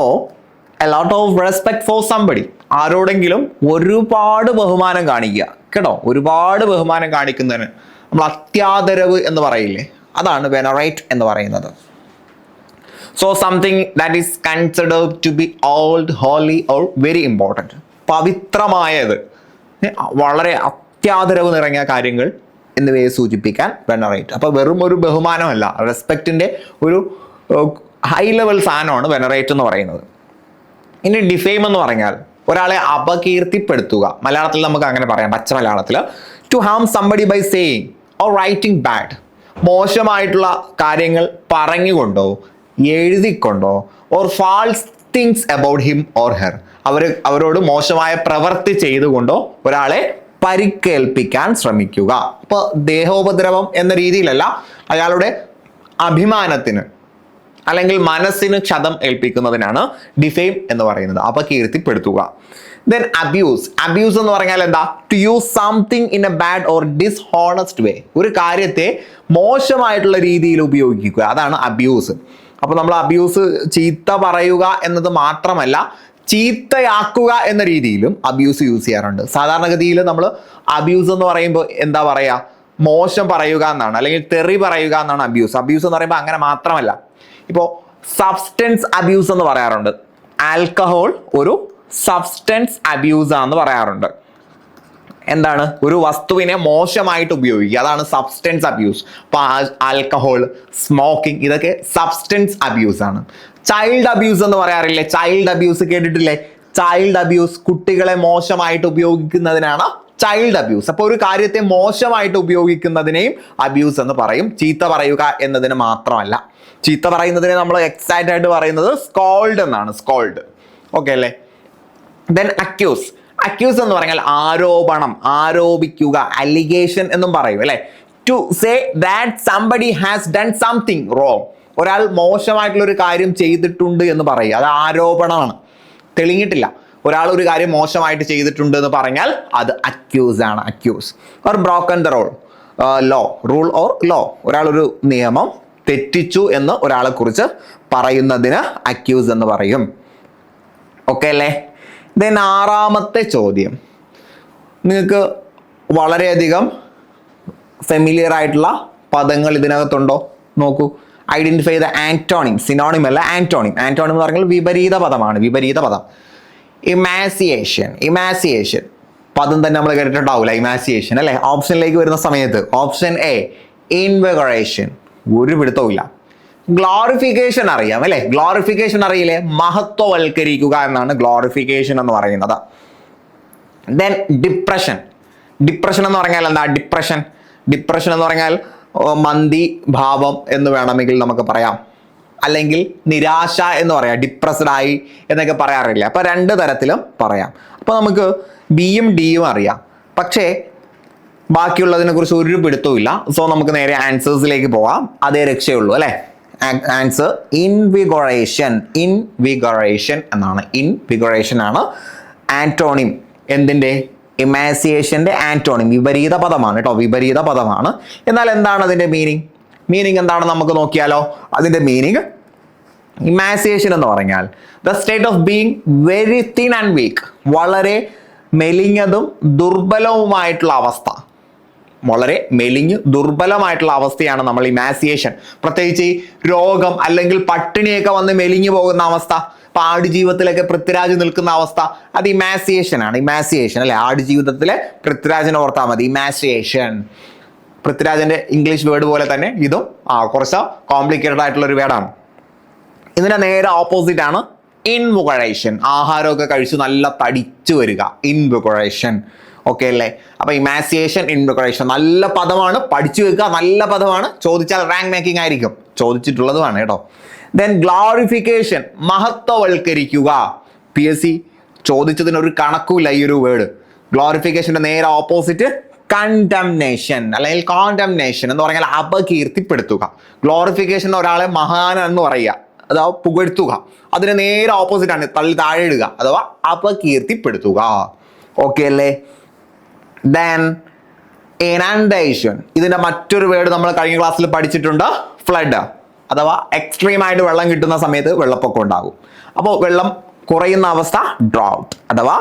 S1: a lot of respect for somebody. ആരോടെങ്കിലും ഒരുപാട് ബഹുമാനം കാണിക്കുക കേട്ടോ. ഒരുപാട് ബഹുമാനം കാണിക്കുന്നതിന് നമ്മൾ അത്യാദരവ് എന്ന് പറയില്ലേ, അതാണ് വെനറേറ്റ് എന്ന് പറയുന്നത്. So something that is considered to be old, holy or very important. പവിത്രമായത്, വളരെ അത്യാദരവ് നിറഞ്ഞ കാര്യങ്ങൾ എന്നിവയെ സൂചിപ്പിക്കാൻ വെനറേറ്റ്. അപ്പോൾ വെറും ഒരു ബഹുമാനമല്ല, റെസ്പെക്റ്റിൻ്റെ ഒരു ഹൈ ലെവൽ സാധനമാണ് വെനറേറ്റ് എന്ന് പറയുന്നത്. ഇനി ഡിഫെയിം എന്ന് പറഞ്ഞാൽ ഒരാളെ അപകീർത്തിപ്പെടുത്തുക. മലയാളത്തിൽ നമുക്ക് അങ്ങനെ പറയാം, പച്ച മലയാളത്തിൽ. To harm somebody by saying or writing bad. മോശമായിട്ടുള്ള കാര്യങ്ങൾ പറഞ്ഞുകൊണ്ടോ എഴുതിക്കൊണ്ടോ or false things about him or her, അവരോട് മോശമായ പ്രവൃത്തി ചെയ്തുകൊണ്ടോ ഒരാളെ പരിക്കേൽപ്പിക്കാൻ ശ്രമിക്കുക. അപ്പോൾ ദേഹോപദ്രവം എന്ന രീതിയിലല്ല, അയാളുടെ അഭിമാനത്തിന് അല്ലെങ്കിൽ മനസ്സിന് ക്ഷതം ഏൽപ്പിക്കുന്നതിനാണ് ഡിഫെയിം എന്ന് പറയുന്നത്, അപകീർത്തിപ്പെടുത്തുക. Then abuse. അബ്യൂസ് എന്ന് പറഞ്ഞാൽ എന്താ? To use something in a bad or dishonest way. ഒരു കാര്യത്തെ മോശമായിട്ടുള്ള രീതിയിൽ ഉപയോഗിക്കുക, അതാണ് അബ്യൂസ്. അപ്പോൾ നമ്മൾ അബ്യൂസ് ചീത്ത പറയുക എന്നത് മാത്രമല്ല, ചീത്തയാക്കുക എന്ന രീതിയിലും അബ്യൂസ് യൂസ് ചെയ്യാറുണ്ട്. സാധാരണഗതിയിൽ നമ്മൾ അബ്യൂസ് എന്ന് പറയുമ്പോൾ എന്താ പറയുക? മോശം പറയുക എന്നാണ്, അല്ലെങ്കിൽ തെറി പറയുക എന്നാണ് അബ്യൂസ്. അബ്യൂസ് എന്ന് പറയുമ്പോൾ അങ്ങനെ മാത്രമല്ല. ഇപ്പോൾ സബ്സ്റ്റൻസ് അബ്യൂസ് എന്ന് പറയാറുണ്ട്. ആൽക്കഹോൾ ഒരു സബ്സ്റ്റൻസ് അബ്യൂസ് ആണെന്ന് പറയാറുണ്ട്. എന്താണ്? ഒരു വസ്തുവിനെ മോശമായിട്ട് ഉപയോഗിക്കുക, അതാണ് സബ്സ്റ്റൻസ് അബ്യൂസ്. ഇപ്പോൾ ആൽക്കഹോൾ, സ്മോക്കിംഗ്, ഇതൊക്കെ സബ്സ്റ്റൻസ് അബ്യൂസ് ആണ്. ചൈൽഡ് അബ്യൂസ് എന്ന് പറയാറില്ലേ? ചൈൽഡ് അബ്യൂസ് കേട്ടിട്ടില്ലേ? ചൈൽഡ് അബ്യൂസ് കുട്ടികളെ മോശമായിട്ട് ഉപയോഗിക്കുന്നതിനാണ് ചൈൽഡ് അബ്യൂസ്. അപ്പോൾ ഒരു കാര്യത്തെ മോശമായിട്ട് ഉപയോഗിക്കുന്നതിനെയും അബ്യൂസ് എന്ന് പറയും. ചീത്ത പറയുക എന്നതിന് മാത്രമല്ല. ചീത്ത പറയുന്നതിനെ നമ്മൾ എക്സാക്റ്റ് ആയിട്ട് പറയുന്നത് സ്കോൾഡ് എന്നാണ്, സ്കോൾഡ്. ഓക്കെ അല്ലേ? Then accuse. അക്യൂസ് എന്ന് പറഞ്ഞാൽ ആരോപണം, ആരോപിക്കുക, അലിഗേഷൻ എന്നും പറയും അല്ലേ. To say that somebody has done something wrong. ഒരാൾ മോശമായിട്ടുള്ള ഒരു കാര്യം ചെയ്തിട്ടുണ്ട് എന്ന് പറയുക, അത് ആരോപണമാണ്, തെളിഞ്ഞിട്ടില്ല. ഒരാൾ ഒരു കാര്യം മോശമായിട്ട് ചെയ്തിട്ടുണ്ട് എന്ന് പറഞ്ഞാൽ അത് അക്യൂസ് ആണ്, accuse. Or broken the rule or law. ഒരാളൊരു നിയമം തെറ്റിച്ചു എന്ന് ഒരാളെ കുറിച്ച് പറയുന്നതിന് അക്യൂസ് എന്ന് പറയും. ഓക്കെ അല്ലേ? ദെൻ ആറാമത്തെ ചോദ്യം നിങ്ങൾക്ക് വളരെയധികം ഫെമിലിയർ ആയിട്ടുള്ള പദങ്ങൾ ഇതിനകത്തുണ്ടോ? നോക്കൂ. Identify the antonym. സിനോണിം അല്ല, ആന്റോണിം. ആന്റോണിം എന്ന് പറഞ്ഞാൽ വിപരീത പദമാണ്, വിപരീത പദം. ഇമാസിയേഷൻ. ഇമാസിയേഷൻ പദം തന്നെ നമ്മൾ കേട്ടിട്ടുണ്ടാവില്ല, ഇമാസിയേഷൻ അല്ലേ? ഓപ്ഷനിലേക്ക് വരുന്ന സമയത്ത് ഓപ്ഷൻ എ ഇൻവിഗറേഷൻ, ഒരു പിടുത്തവുമില്ല. ഗ്ലോറിഫിക്കേഷൻ അറിയാം അല്ലേ? ഗ്ലോറിഫിക്കേഷൻ അറിയില്ലേ? മഹത്വവൽക്കരിക്കുക എന്നാണ് ഗ്ലോറിഫിക്കേഷൻ എന്ന് പറയുന്നത്. Then depression. ഡിപ്രഷൻ എന്ന് പറഞ്ഞാൽ എന്താ? ഡിപ്രഷൻ എന്ന് പറഞ്ഞാൽ മന്ദി ഭാവം എന്ന് വേണമെങ്കിൽ നമുക്ക് പറയാം, അല്ലെങ്കിൽ നിരാശ എന്ന് പറയാം, ഡിപ്രസ്ഡ് ആയി എന്നൊക്കെ പറയാറില്ല. അപ്പൊ രണ്ട് തരത്തിലും പറയാം. അപ്പൊ നമുക്ക് ബിയും ഡിയും അറിയാം, പക്ഷേ ബാക്കിയുള്ളതിനെ കുറിച്ച് ഒരു പിടുത്തവും. സോ നമുക്ക് നേരെ ആൻസേഴ്സിലേക്ക് പോവാം, അതേ രക്ഷയുള്ളൂ അല്ലെ. ആൻസർ ഇൻവിഗറേഷൻ. ഇൻവിഗറേഷൻ എന്നാണ്, ഇൻവിഗറേഷൻ ആണ് ആന്റോണിം. എന്തിൻ്റെ? ഇമാസിയേഷന്റെ ആന്റോണിം. വിപരീത പദമാണ് കേട്ടോ, വിപരീത പദമാണ്. എന്നാൽ എന്താണ് അതിന്റെ മീനിങ്? മീനിങ് എന്താണെന്ന് നമുക്ക് നോക്കിയാലോ. അതിന്റെ മീനിങ്, ഇമാസിയേഷൻ എന്ന് പറഞ്ഞാൽ the state of being very thin and week. വളരെ മെലിഞ്ഞതും ദുർബലവുമായിട്ടുള്ള അവസ്ഥ. വളരെ മെലിഞ്ഞ് ദുർബലമായിട്ടുള്ള അവസ്ഥയാണ് നമ്മൾ ഇമാസിയേഷൻ. പ്രത്യേകിച്ച് ഈ രോഗം അല്ലെങ്കിൽ പട്ടിണിയൊക്കെ വന്ന് മെലിഞ്ഞു പോകുന്ന അവസ്ഥ, ഇപ്പൊ ആടുജീവിതത്തിലൊക്കെ പൃഥ്വിരാജ് നിൽക്കുന്ന അവസ്ഥ, അത് ഇമാസിയേഷൻ ആണ്. ഇമാസിയേഷൻ അല്ലെ? ആടുജീവിതത്തിലെ പൃഥ്വിരാജിനെ ഓർത്താൽ മതി, ഇമാസിയേഷൻ. പൃഥ്വിരാജിന്റെ ഇംഗ്ലീഷ് വേർഡ് പോലെ തന്നെ ഇതും കുറച്ച് കോംപ്ലിക്കേറ്റഡ് ആയിട്ടുള്ള ഒരു വേർഡാണ്. ഇതിന്റെ നേരെ ഓപ്പോസിറ്റ് ആണ് ഇൻവിഗറേഷൻ. ആഹാരമൊക്കെ കഴിച്ച് നല്ല തടിച്ചു വരിക, ഇൻവിഗറേഷൻ. ഓക്കെ അല്ലേ? അപ്പൊ ഇമാസിയേഷൻ ഇൻ ഡെക്കറേഷൻ നല്ല പദമാണ്, പഠിച്ചു വെക്കുക. നല്ല പദമാണ്, ചോദിച്ചാൽ റാങ്ക് മേക്കിംഗ് ആയിരിക്കും, ചോദിച്ചിട്ടുള്ളതുമാണ് കേട്ടോ. Then glorification, മഹത്വവൽക്കരിക്കുക. PSC ചോദിച്ചതിന് ഒരു കണക്കുമില്ല ഈ ഒരു വേർഡ്. ഗ്ലോറിഫിക്കേഷന്റെ നേരെ ഓപ്പോസിറ്റ് കണ്ടംനേഷൻ അല്ലെങ്കിൽ കോണ്ടംനേഷൻ എന്ന് പറഞ്ഞാൽ അപകീർത്തിപ്പെടുത്തുക. ഗ്ലോറിഫിക്കേഷൻ ഒരാളെ മഹാൻ എന്ന് പറയുക, അഥവാ പുകഴ്ത്തുക. അതിന് നേരെ ഓപ്പോസിറ്റ് ആണ് തള്ളി താഴെ ഇടുക അഥവാ അപകീർത്തിപ്പെടുത്തുക. ഓക്കെ അല്ലേ? ദെൻ ഇനണ്ടേഷൻ, ഇതിന്റെ മറ്റൊരു വേർഡ് നമ്മൾ കഴിഞ്ഞ ക്ലാസ്സിൽ പഠിച്ചിട്ടുണ്ട്, ഫ്ലഡ് അഥവാ എക്സ്ട്രീം ആയിട്ട് വെള്ളം കിട്ടുന്ന സമയത്ത് വെള്ളപ്പൊക്കം ഉണ്ടാകും. അപ്പോൾ വെള്ളം കുറയുന്ന അവസ്ഥ ഡ്രൗട്ട് അഥവാ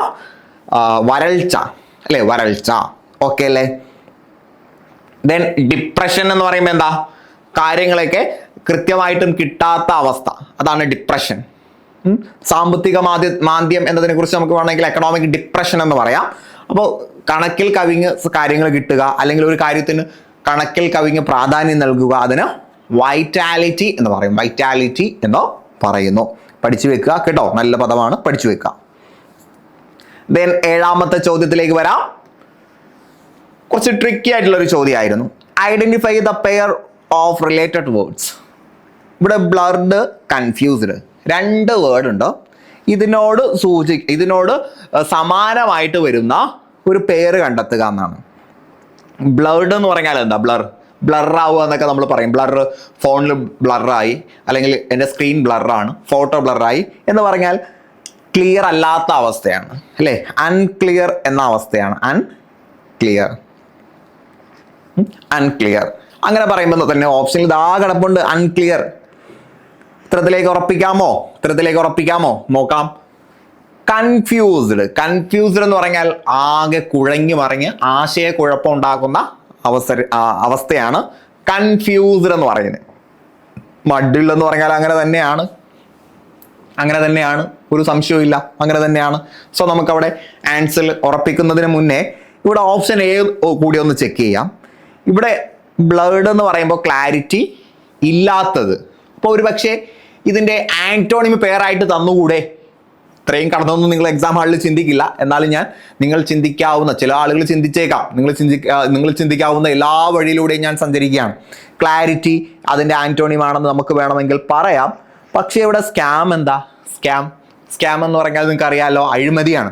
S1: വരൾച്ച അല്ലേ, വരൾച്ച. ഓക്കെ അല്ലേ? ദെൻ ഡിപ്രഷൻ എന്ന് പറയുമ്പോൾ എന്താ, കാര്യങ്ങളൊക്കെ കൃത്യമായിട്ടും കിട്ടാത്ത അവസ്ഥ, അതാണ് ഡിപ്രഷൻ. സാമ്പത്തിക മാന്ദ്യം എന്നതിനെ കുറിച്ച് നമുക്ക് വേണമെങ്കിൽ എക്കണോമിക് ഡിപ്രഷൻ എന്ന് പറയാം. അപ്പോൾ കണക്കിൽ കവിഞ്ഞ് കാര്യങ്ങൾ കിട്ടുക, അല്ലെങ്കിൽ ഒരു കാര്യത്തിന് കണക്കിൽ കവിഞ്ഞ് പ്രാധാന്യം നൽകുക, അതിന് വൈറ്റാലിറ്റി എന്ന് പറയും. വൈറ്റാലിറ്റി എന്ന് പറയുന്നു. പഠിച്ചു വെക്കുക കേട്ടോ, നല്ല പദമാണ്, പഠിച്ചു വെക്കുക. ദെൻ 7ാമത്തെ ചോദ്യത്തിലേക്ക് വരാം. കുറച്ച് ട്രിക്കി ആയിട്ടുള്ള ഒരു ചോദ്യമായിരുന്നു. Identify the pair of related words. ഇവിടെ ബ്ലർഡ്, കൺഫ്യൂസ്ഡ്, 2 വേർഡ് ഉണ്ട്. ഇതിനോട് സമാനമായിട്ട് വരുന്ന ഒരു പേര് കണ്ടെത്തുക എന്നാണ്. ബ്ലർഡ് എന്ന് പറഞ്ഞാൽ എന്താ, ബ്ലറാവുക എന്നൊക്കെ നമ്മൾ പറയും. ഫോണിൽ ബ്ലറായി, അല്ലെങ്കിൽ എൻ്റെ സ്ക്രീൻ ബ്ലറാണ്, ഫോട്ടോ ബ്ലറായി എന്ന് പറഞ്ഞാൽ ക്ലിയർ അല്ലാത്ത അവസ്ഥയാണ് അല്ലേ, അൺക്ലിയർ എന്ന അവസ്ഥയാണ്. അൺക്ലിയർ അങ്ങനെ പറയുമ്പോൾ തന്നെ ഓപ്ഷനിൽ ഇതാ കിടപ്പുണ്ട്, അൺക്ലിയർ. ഇത്തരത്തിലേക്ക് ഉറപ്പിക്കാമോ നോക്കാം. കൺഫ്യൂസ്ഡ് എന്ന് പറഞ്ഞാൽ ആകെ കുഴങ്ങി മറിഞ്ഞ് ആശയക്കുഴപ്പം ഉണ്ടാക്കുന്ന അവസ്ഥയാണ് കൺഫ്യൂസ്ഡ് എന്ന് പറയുന്നത്. മഡിൽ എന്ന് പറഞ്ഞാൽ അങ്ങനെ തന്നെയാണ്, ഒരു സംശയവും ഇല്ല, അങ്ങനെ തന്നെയാണ്. സോ നമുക്കവിടെ ആൻസർ ഉറപ്പിക്കുന്നതിന് മുന്നേ ഇവിടെ ഓപ്ഷൻ എ കൂടി ഒന്ന് ചെക്ക് ചെയ്യാം. ഇവിടെ ബ്ലർഡ് എന്ന് പറയുമ്പോൾ ക്ലാരിറ്റി ഇല്ലാത്തത്. അപ്പോൾ ഒരു പക്ഷേ ഇതിൻ്റെ ആന്റോണിമി പേരായിട്ട് തന്നുകൂടെ? ഇത്രയും കടന്നൊന്നും നിങ്ങൾ എക്സാം ഹാളിൽ ചിന്തിക്കില്ല, എന്നാലും നിങ്ങൾ ചിന്തിക്കാവുന്ന, ചില ആളുകൾ ചിന്തിച്ചേക്കാം, നിങ്ങൾ ചിന്തിക്കാവുന്ന എല്ലാ വഴിയിലൂടെയും ഞാൻ സഞ്ചരിക്കുകയാണ്. ക്ലാരിറ്റി അതിൻ്റെ ആന്റോണിമാണെന്ന് നമുക്ക് വേണമെങ്കിൽ പറയാം. പക്ഷേ ഇവിടെ സ്കാം എന്താ? സ്കാം എന്ന് പറഞ്ഞാൽ നിങ്ങൾക്ക് അറിയാമല്ലോ, അഴിമതിയാണ്.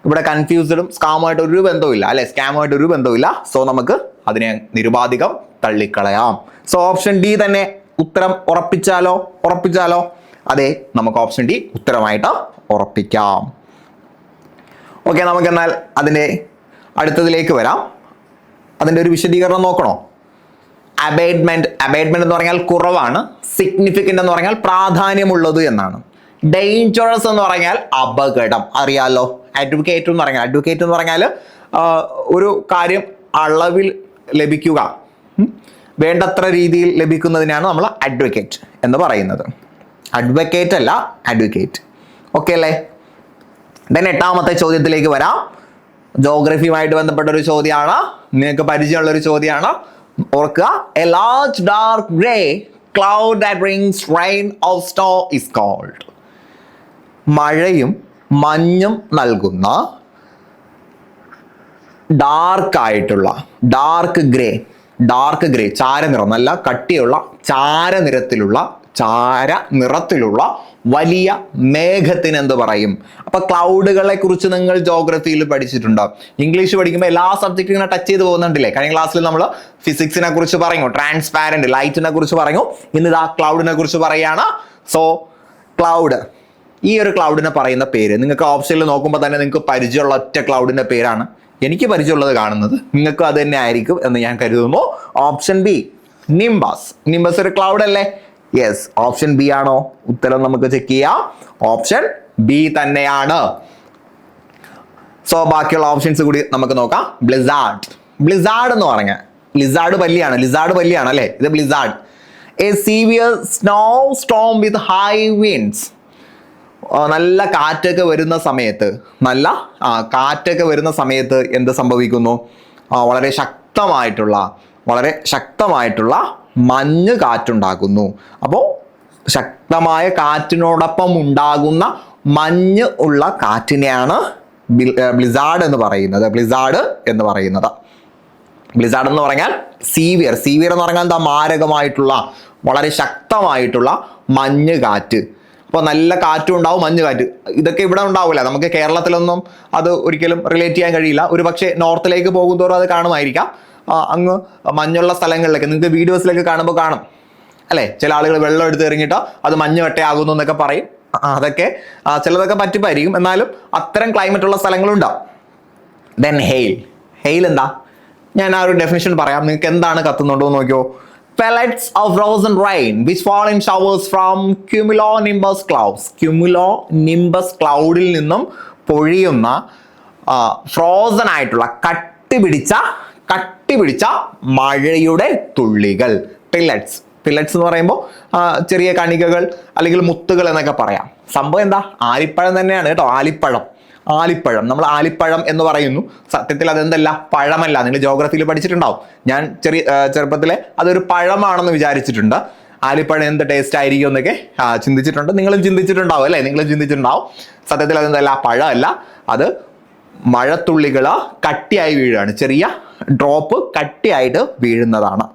S1: ഇവിടെ കൺഫ്യൂസ്ഡും സ്കാമുമായിട്ട് ഒരു ബന്ധവുമില്ല അല്ലെ, സ്കാമുമായിട്ട് ഒരു ബന്ധവുമില്ല. സോ നമുക്ക് അതിനെ നിരുപാധികം തള്ളിക്കളയാം. സോ ഓപ്ഷൻ ഡി തന്നെ ഉത്തരം ഉറപ്പിച്ചാലോ? അതെ, നമുക്ക് ഓപ്ഷൻ ഡി ഉത്തരമായിട്ട് ഉറപ്പിക്കാം. ഓക്കെ, നമുക്കെന്നാൽ അതിൻ്റെ അടുത്തതിലേക്ക് വരാം. അതിൻ്റെ ഒരു വിശദീകരണം നോക്കണോ? അബേറ്റ്മെന്റ് എന്ന് പറഞ്ഞാൽ കുറവാണ്. സിഗ്നിഫിക്കൻ്റ് എന്ന് പറഞ്ഞാൽ പ്രാധാന്യമുള്ളത് എന്നാണ്. ഡേഞ്ചറസ് എന്ന് പറഞ്ഞാൽ അപകടം, അറിയാലോ. അഡ്വക്കേറ്റ് എന്ന് പറഞ്ഞാൽ ഒരു കാര്യം അളവിൽ ലഭിക്കുക, വേണ്ടത്ര രീതിയിൽ ലഭിക്കുന്നതിനാണ് നമ്മൾ അഡ്വക്കേറ്റ് എന്ന് പറയുന്നത്. അഡ്വക്കേറ്റ് അല്ല, അഡ്വക്കേറ്റ്. ഓക്കെ അല്ലേ? ദെൻ 8ാമത്തെ ചോദ്യത്തിലേക്ക് വരാം. ജോഗ്രഫിയുമായിട്ട് ബന്ധപ്പെട്ട ഒരു ചോദ്യമാണ്, നിങ്ങൾക്ക് പരിചയമുള്ള ഒരു ചോദ്യമാണ്. ഓർക്കുക, A large dark grey cloud that brings rain or snow is called. മഴയും മഞ്ഞും നൽകുന്ന ഡാർക്ക് ഗ്രേ ചാരനിറം, നല്ല കട്ടിയുള്ള ചാരനിറത്തിലുള്ള വലിയ മേഘത്തിന് എന്ത് പറയും? അപ്പൊ ക്ലൗഡുകളെ കുറിച്ച് നിങ്ങൾ ജോഗ്രഫിയിൽ പഠിച്ചിട്ടുണ്ടോ? ഇംഗ്ലീഷ് പഠിക്കുമ്പോൾ എല്ലാ സബ്ജക്റ്റും ഇങ്ങനെ ടച്ച് ചെയ്ത് പോകുന്നുണ്ടല്ലേ. കഴിഞ്ഞ ക്ലാസ്സിൽ നമ്മൾ ഫിസിക്സിനെ കുറിച്ച് പറഞ്ഞു, ട്രാൻസ്പാരന്റ് ലൈറ്റിനെ കുറിച്ച് പറഞ്ഞു. ഇന്ന് ഇതാ ക്ലൗഡിനെ കുറിച്ച് പറയാണ്. സോ ക്ലൗഡ്, ഈ ഒരു ക്ലൗഡിനെ പറയുന്ന പേര് നിങ്ങൾക്ക് ഓപ്ഷനിൽ നോക്കുമ്പോൾ തന്നെ നിങ്ങൾക്ക് പരിചയമുള്ള ഒറ്റ ക്ലൗഡിന്റെ പേരാണ്. എനിക്ക് പരിചയമുള്ളത് കാണുന്നത്, നിങ്ങൾക്കും അത് തന്നെ ആയിരിക്കും എന്ന് ഞാൻ കരുതുന്നു. ഓപ്ഷൻ ബി, നിംബസ് ഒരു ക്ലൗഡ് അല്ലേ? യെസ്, ഓപ്ഷൻ ബി ആണോ ഉത്തരം? നമുക്ക് ചെക്ക് ചെയ്യാം. ഓപ്ഷൻ ബി തന്നെയാണ്. സോ ബാക്കിയുള്ള ഓപ്ഷൻസ് കൂടി നമുക്ക് നോക്കാം. ബ്ലിസാർഡ് എന്ന് പറഞ്ഞാൽ ലിസാർഡ് പല്ലിയാണ് അല്ലേ? ഇത് Blizzard. A severe snow Storm with high winds. നല്ല കാറ്റൊക്കെ വരുന്ന സമയത്ത് എന്ത് സംഭവിക്കുന്നു? വളരെ ശക്തമായിട്ടുള്ള മഞ്ഞ് കാറ്റുണ്ടാകുന്നു. അപ്പോൾ ശക്തമായ കാറ്റിനോടൊപ്പം ഉണ്ടാകുന്ന മഞ്ഞ് ഉള്ള കാറ്റിനെയാണ്
S2: ബ്ലിസാർഡ് എന്ന് പറയുന്നത്. ബ്ലിസാർഡ് എന്ന് പറഞ്ഞാൽ സീവിയർ എന്ന് പറഞ്ഞാൽ എന്താ, മാരകമായിട്ടുള്ള വളരെ ശക്തമായിട്ടുള്ള മഞ്ഞ് കാറ്റ്. അപ്പോൾ നല്ല കാറ്റും ഉണ്ടാവും, മഞ്ഞ് കാറ്റ്. ഇതൊക്കെ ഇവിടെ ഉണ്ടാവില്ല, നമുക്ക് കേരളത്തിലൊന്നും അത് ഒരിക്കലും റിലേറ്റ് ചെയ്യാൻ കഴിയില്ല. ഒരു പക്ഷേ നോർത്തിലേക്ക് പോകുന്തോറും അത് കാണുമായിരിക്കാം. അങ്ങ് മഞ്ഞുള്ള സ്ഥലങ്ങളിലൊക്കെ നിങ്ങൾക്ക് വീഡിയോസിലൊക്കെ കാണുമ്പോൾ കാണും അല്ലേ, ചില ആളുകൾ വെള്ളം എടുത്ത് എറിഞ്ഞിട്ടോ അത് മഞ്ഞ് വെട്ടയാകുന്നു എന്നൊക്കെ പറയും. അതൊക്കെ ചിലതൊക്കെ പറ്റിപ്പായിരിക്കും, എന്നാലും അത്തരം ക്ലൈമറ്റ് ഉള്ള സ്ഥലങ്ങളുണ്ടാവും. ദെൻ ഹെയിൽ എന്താ, ഞാൻ ആ ഒരു ഡെഫിനിഷൻ പറയാം, നിങ്ങൾക്ക് എന്താണ് കത്തുന്നുണ്ടോ എന്ന് നോക്കിയോ. Pellets of frozen rain which fall in showers from cumulonimbus clouds. Cumulonimbus cloudil നിന്നും പൊഴിയുന്ന ഫ്രോസൺ ആയിട്ടുള്ള കട്ടി പിടിച്ച മഴയുടെ തുള്ളികൾ. പില്ലറ്റ്സ് എന്ന് പറയുമ്പോൾ ചെറിയ കണികകൾ അല്ലെങ്കിൽ മുത്തുകൾ എന്നൊക്കെ പറയാം. സംഭവം എന്താ, ആലിപ്പഴം തന്നെയാണ് കേട്ടോ. ആലിപ്പഴം നമ്മൾ ആലിപ്പഴം എന്ന് പറയുന്നു. സത്യത്തിൽ അതെന്തല്ല, പഴമല്ല. നിങ്ങൾ ജോഗ്രഫിയിൽ പഠിച്ചിട്ടുണ്ടാവും. ഞാൻ ചെറുപ്പത്തിലെ അതൊരു പഴമാണെന്ന് വിചാരിച്ചിട്ടുണ്ട്. ആലിപ്പഴം എന്ത് ടേസ്റ്റ് ആയിരിക്കും എന്നൊക്കെ ചിന്തിച്ചിട്ടുണ്ട്. നിങ്ങളും ചിന്തിച്ചിട്ടുണ്ടാവും അല്ലേ, സത്യത്തിൽ അതെന്തല്ല, പഴമല്ല. അത് മഴത്തുള്ളികൾ കട്ടിയായി വീഴുകയാണ്, ചെറിയ ഡ്രോപ്പ് കട്ടിയായിട്ട് വീഴുന്നതാണ്.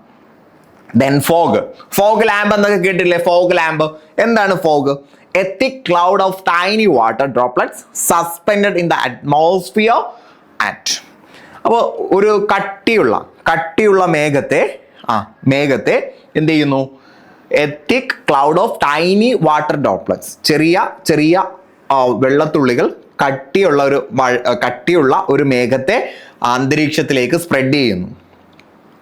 S2: ദെൻ ഫോഗ് ലാമ്പ് എന്നൊക്കെ കേട്ടില്ലേ. ഫോഗ് ലാമ്പ് എന്താണ്? Fog a thick cloud of tiny water droplets suspended in the atmosphere at. അപ്പോൾ ഒരു കട്ടിയുള്ള മേഘത്തെ എന്ത് ചെയ്യുന്നു? a thick cloud of tiny water droplets, ചെറിയ വെള്ളത്തുള്ളികൾ കട്ടിയുള്ള ഒരു മേഘത്തെ അന്തരീക്ഷത്തിലേക്ക് സ്പ്രെഡ് ചെയ്യുന്നു.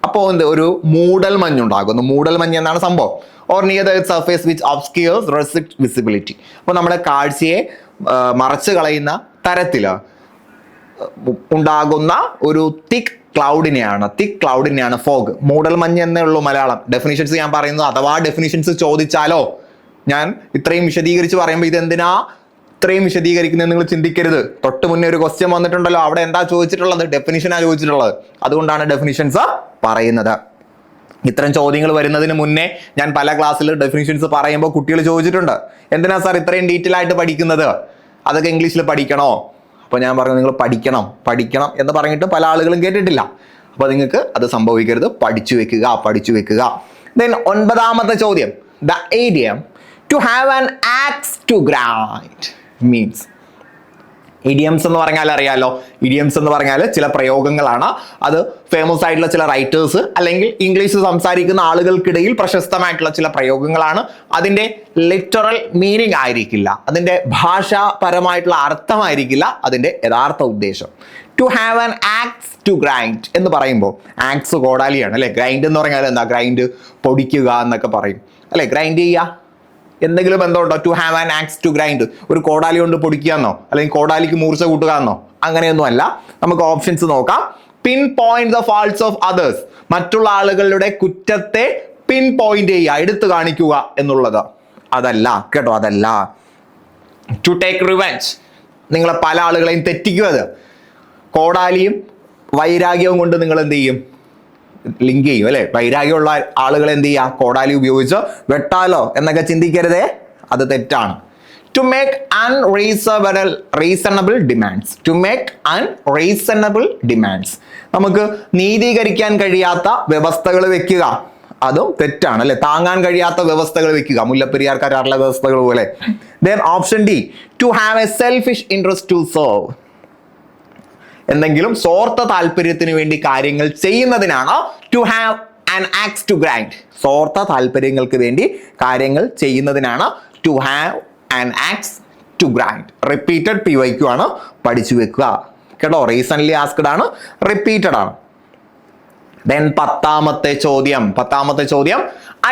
S2: അപ്പോൾ ഒരു മൂടൽമഞ്ഞുണ്ടാകുന്നു. മൂടൽമഞ്ഞ് എന്നാണ് സംഭവം. Or near the surface which obscures restrict visibility. അപ്പോൾ നമ്മുടെ കാഴ്ചയെ മറച്ചു കളയുന്ന തരത്തിൽ ഉണ്ടാകുന്ന ഒരു തിക്ക് ക്ലൗഡിനെയാണ് ഫോഗ്. മൂടൽമഞ്ഞ് എന്നേ ഉള്ളൂ മലയാളം. ഡെഫിനിഷൻസ് ഞാൻ പറയുന്നത്, അഥവാ ഡെഫിനിഷൻസ് ചോദിച്ചാലോ, ഞാൻ ഇത്രയും വിശദീകരിച്ച് പറയുമ്പോൾ ഇതെന്തിനാ ഇത്രയും വിശദീകരിക്കുന്നത് നിങ്ങൾ ചിന്തിക്കരുത്. തൊട്ട് മുന്നേ ഒരു ക്വസ്റ്റ്യൻ വന്നിട്ടുണ്ടല്ലോ, അവിടെ എന്താ ചോദിച്ചിട്ടുള്ളത്? ഡെഫിനിഷനാണ് ചോദിച്ചിട്ടുള്ളത്. അതുകൊണ്ടാണ് ഡെഫിനിഷൻസ് പറയുന്നത്. ഇത്തരം ചോദ്യങ്ങൾ വരുന്നതിന് മുന്നേ ഞാൻ പല ക്ലാസ്സിൽ ഡെഫിനിഷൻസ് പറയുമ്പോൾ കുട്ടികൾ ചോദിച്ചിട്ടുണ്ട്, എന്തിനാ സാർ ഇത്രയും ഡീറ്റെയിൽ ആയിട്ട് പഠിക്കുന്നത്, അതൊക്കെ ഇംഗ്ലീഷിൽ പഠിക്കണോ? അപ്പോൾ ഞാൻ പറഞ്ഞു, നിങ്ങൾ പഠിക്കണം എന്ന് പറഞ്ഞിട്ട് പല ആളുകളും കേട്ടിട്ടില്ല. അപ്പോൾ നിങ്ങൾക്ക് അത് സംഭവിക്കരുത്, പഠിച്ചു വെക്കുക. ദെൻ 9ാമത്തെ ചോദ്യം, the idiom to have an axe to grind means. Idioms എന്ന് പറഞ്ഞാൽ അറിയാലോ, ഇഡിയംസ് എന്ന് പറഞ്ഞാൽ ചില പ്രയോഗങ്ങളാണ്. അത് ഫേമസ് ആയിട്ടുള്ള ചില റൈറ്റേഴ്സ് അല്ലെങ്കിൽ ഇംഗ്ലീഷ് സംസാരിക്കുന്ന ആളുകൾക്കിടയിൽ പ്രശസ്തമായിട്ടുള്ള ചില പ്രയോഗങ്ങളാണ്. അതിൻ്റെ ലിറ്ററൽ മീനിങ് ആയിരിക്കില്ല, അതിൻ്റെ ഭാഷാപരമായിട്ടുള്ള അർത്ഥമായിരിക്കില്ല അതിൻ്റെ യഥാർത്ഥ ഉദ്ദേശം. To have an axe to grind എന്ന് പറയുമ്പോൾ, ആക്സ് കോടാലിയാണ് അല്ലെ. ഗ്രൈൻഡ് എന്ന് പറഞ്ഞാൽ എന്താ, ഗ്രൈൻഡ് പൊടിക്കുക എന്നൊക്കെ പറയും അല്ലെ. ഗ്രൈൻഡ് ചെയ്യുക, എന്തെങ്കിലും ബന്ധമുണ്ടോ? To have an axe to grind ഒരു കോടാലി കൊണ്ട് പൊടിക്കുക എന്നോ, അല്ലെങ്കിൽ കോടാലിക്ക് മൂർച്ച കൂട്ടുക എന്നോ, അങ്ങനെയൊന്നും അല്ല. നമുക്ക് ഓപ്ഷൻസ് നോക്കാം. Pinpoint the faults of others, മറ്റുള്ള ആളുകളുടെ കുറ്റത്തെ പിൻ പോയിന്റ് ചെയ്യുക, എടുത്തു കാണിക്കുക എന്നുള്ളത് അതല്ല കേട്ടോ, അതല്ല. ടു ടേക്ക് റിവെഞ്ച്, നിങ്ങളെ പല ആളുകളെയും തെറ്റിക്കുക. അത് കോടാലിയും വൈരാഗ്യവും കൊണ്ട് നിങ്ങൾ എന്ത് ചെയ്യും? ലിങ്ക് ചെയ്യും അല്ലെ. വൈരാഗ്യമുള്ള ആളുകൾ എന്ത് ചെയ്യുക? കോടാലി ഉപയോഗിച്ച് വെട്ടാലോ എന്നൊക്കെ ചിന്തിക്കരുതേ, അത് തെറ്റാണ്. ടു മേക്ക് റീസണബിൾ ഡിമാൻഡ്സ്, നമുക്ക് നീതീകരിക്കാൻ കഴിയാത്ത വ്യവസ്ഥകൾ വെക്കുക, അതും തെറ്റാണ് അല്ലെ. താങ്ങാൻ കഴിയാത്ത വ്യവസ്ഥകൾ വെക്കുക, മുല്ലപ്പെരിയാർ കരാറിലെ വ്യവസ്ഥകൾ പോലെ. Then option D, to have a selfish interest to serve, എന്തെങ്കിലും സ്വാർത്ഥ താല്പര്യത്തിന് വേണ്ടി കാര്യങ്ങൾ ചെയ്യുന്നതിനാണ് to have an axe to grind. സ്വാർത്ഥ താല്പര്യങ്ങൾക്ക് വേണ്ടി കാര്യങ്ങൾ ചെയ്യുന്നതിനാണ് to have an axe to grind. Repeated PYQ ആണ്, പഠിച്ചു വെക്കുക കേട്ടോ. റീസെന്റ് ആസ്ക്ഡ് ആണ്, റിപ്പീറ്റഡ് ആണ്. ദെൻ 10ാമത്തെ ചോദ്യം,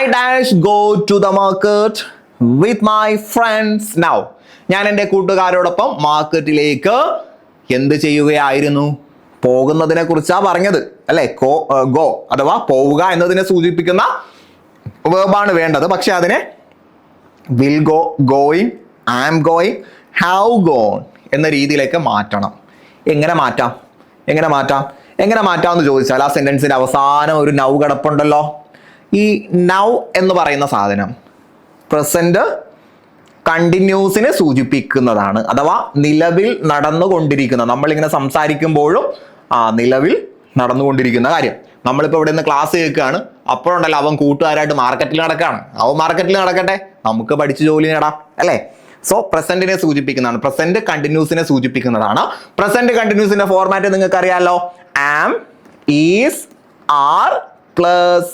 S2: I dash go to the market with my friends now. ഞാൻ എൻ്റെ കൂട്ടുകാരോടൊപ്പം മാർക്കറ്റിലേക്ക് എന്ത് ചെയ്യുകയായിരുന്നു? പോകുന്നതിനെ കുറിച്ചാണ് പറഞ്ഞത് അല്ലെ. ഗോ അഥവാ പോവുക എന്നതിനെ സൂചിപ്പിക്കുന്ന വേർബാണ് വേണ്ടത്. പക്ഷെ അതിനെ will go, going, am going, have gone എന്ന രീതിയിലേക്ക് മാറ്റണം. എങ്ങനെ മാറ്റാം എന്ന് ചോദിച്ചാൽ, ആ സെന്റൻസിന്റെ അവസാനം ഒരു നൗ കിടപ്പുണ്ടല്ലോ. ഈ നൗ എന്ന് പറയുന്ന സാധനം പ്രസന്റ് കണ്ടിന്യൂസിനെ സൂചിപ്പിക്കുന്നതാണ്. അഥവാ നിലവിൽ നടന്നുകൊണ്ടിരിക്കുന്ന, നമ്മളിങ്ങനെ സംസാരിക്കുമ്പോഴും നിലവിൽ നടന്നുകൊണ്ടിരിക്കുന്ന കാര്യം. നമ്മളിപ്പോൾ ഇവിടെ നിന്ന് ക്ലാസ് കേൾക്കുകയാണ്, അപ്പോഴുണ്ടല്ലോ അവൻ കൂട്ടുകാരായിട്ട് മാർക്കറ്റിൽ നടക്കുകയാണ്. അവൻ മാർക്കറ്റിൽ നടക്കട്ടെ, നമുക്ക് പഠിച്ച് ജോലി നേടാം അല്ലേ? സോ പ്രസന്റിനെ സൂചിപ്പിക്കുന്നതാണ്, പ്രസന്റ് കണ്ടിന്യൂസിനെ സൂചിപ്പിക്കുന്നതാണ്. പ്രസന്റ് കണ്ടിന്യൂസിന്റെ ഫോർമാറ്റ് നിങ്ങൾക്ക് അറിയാലോ. Am, is, are plus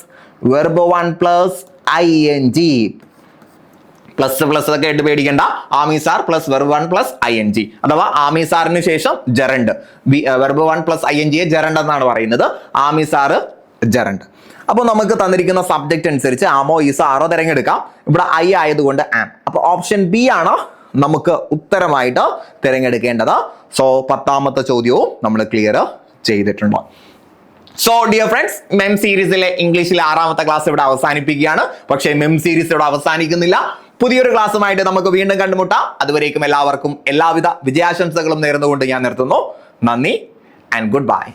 S2: verb 1 plus ing. Plus plus ഒക്കെ ആയിട്ട് പേടിക്കേണ്ട. Am is are plus verb 1 plus ing. അഥവാ ആമീസ് ആറിന് ശേഷം gerund. Verb 1 plus ing gerund എന്നാണ് പറയുന്നത്. Am is are gerund. അപ്പോൾ നമുക്ക് തന്നിരിക്കുന്ന സബ്ജക്റ്റ് അനുസരിച്ച് ആമോ ഈസോ ആറോ തിരഞ്ഞെടുക്കാം. ഇവിടെ ഐ ആയതുകൊണ്ട് ആം. അപ്പോൾ ഓപ്ഷൻ ബി ആണ് നമുക്ക് ഉത്തരമായിട്ട് തിരഞ്ഞെടുക്കേണ്ടത്. സോ 10ാമത്തെ ചോദ്യവും നമ്മൾ ക്ലിയർ ചെയ്തിട്ടുണ്ട്. സോ ഡിയർ ഫ്രണ്ട്സ്, മെം സീരീസിലെ ഇംഗ്ലീഷിലെ 6ാമത്തെ ക്ലാസ് ഇവിടെ അവസാനിപ്പിക്കുകയാണ്. പക്ഷേ മെം സീരീസ് ഇവിടെ അവസാനിക്കുന്നില്ല. പുതിയൊരു ക്ലാസ്സുമായിട്ട് നമുക്ക് വീണ്ടും കണ്ടുമുട്ടാം. അതുവരേക്കും എല്ലാവർക്കും എല്ലാവിധ വിജയാശംസകളും നേർന്നുകൊണ്ട് ഞാൻ നിർത്തുന്നു. നന്ദി ആൻഡ് ഗുഡ് ബൈ.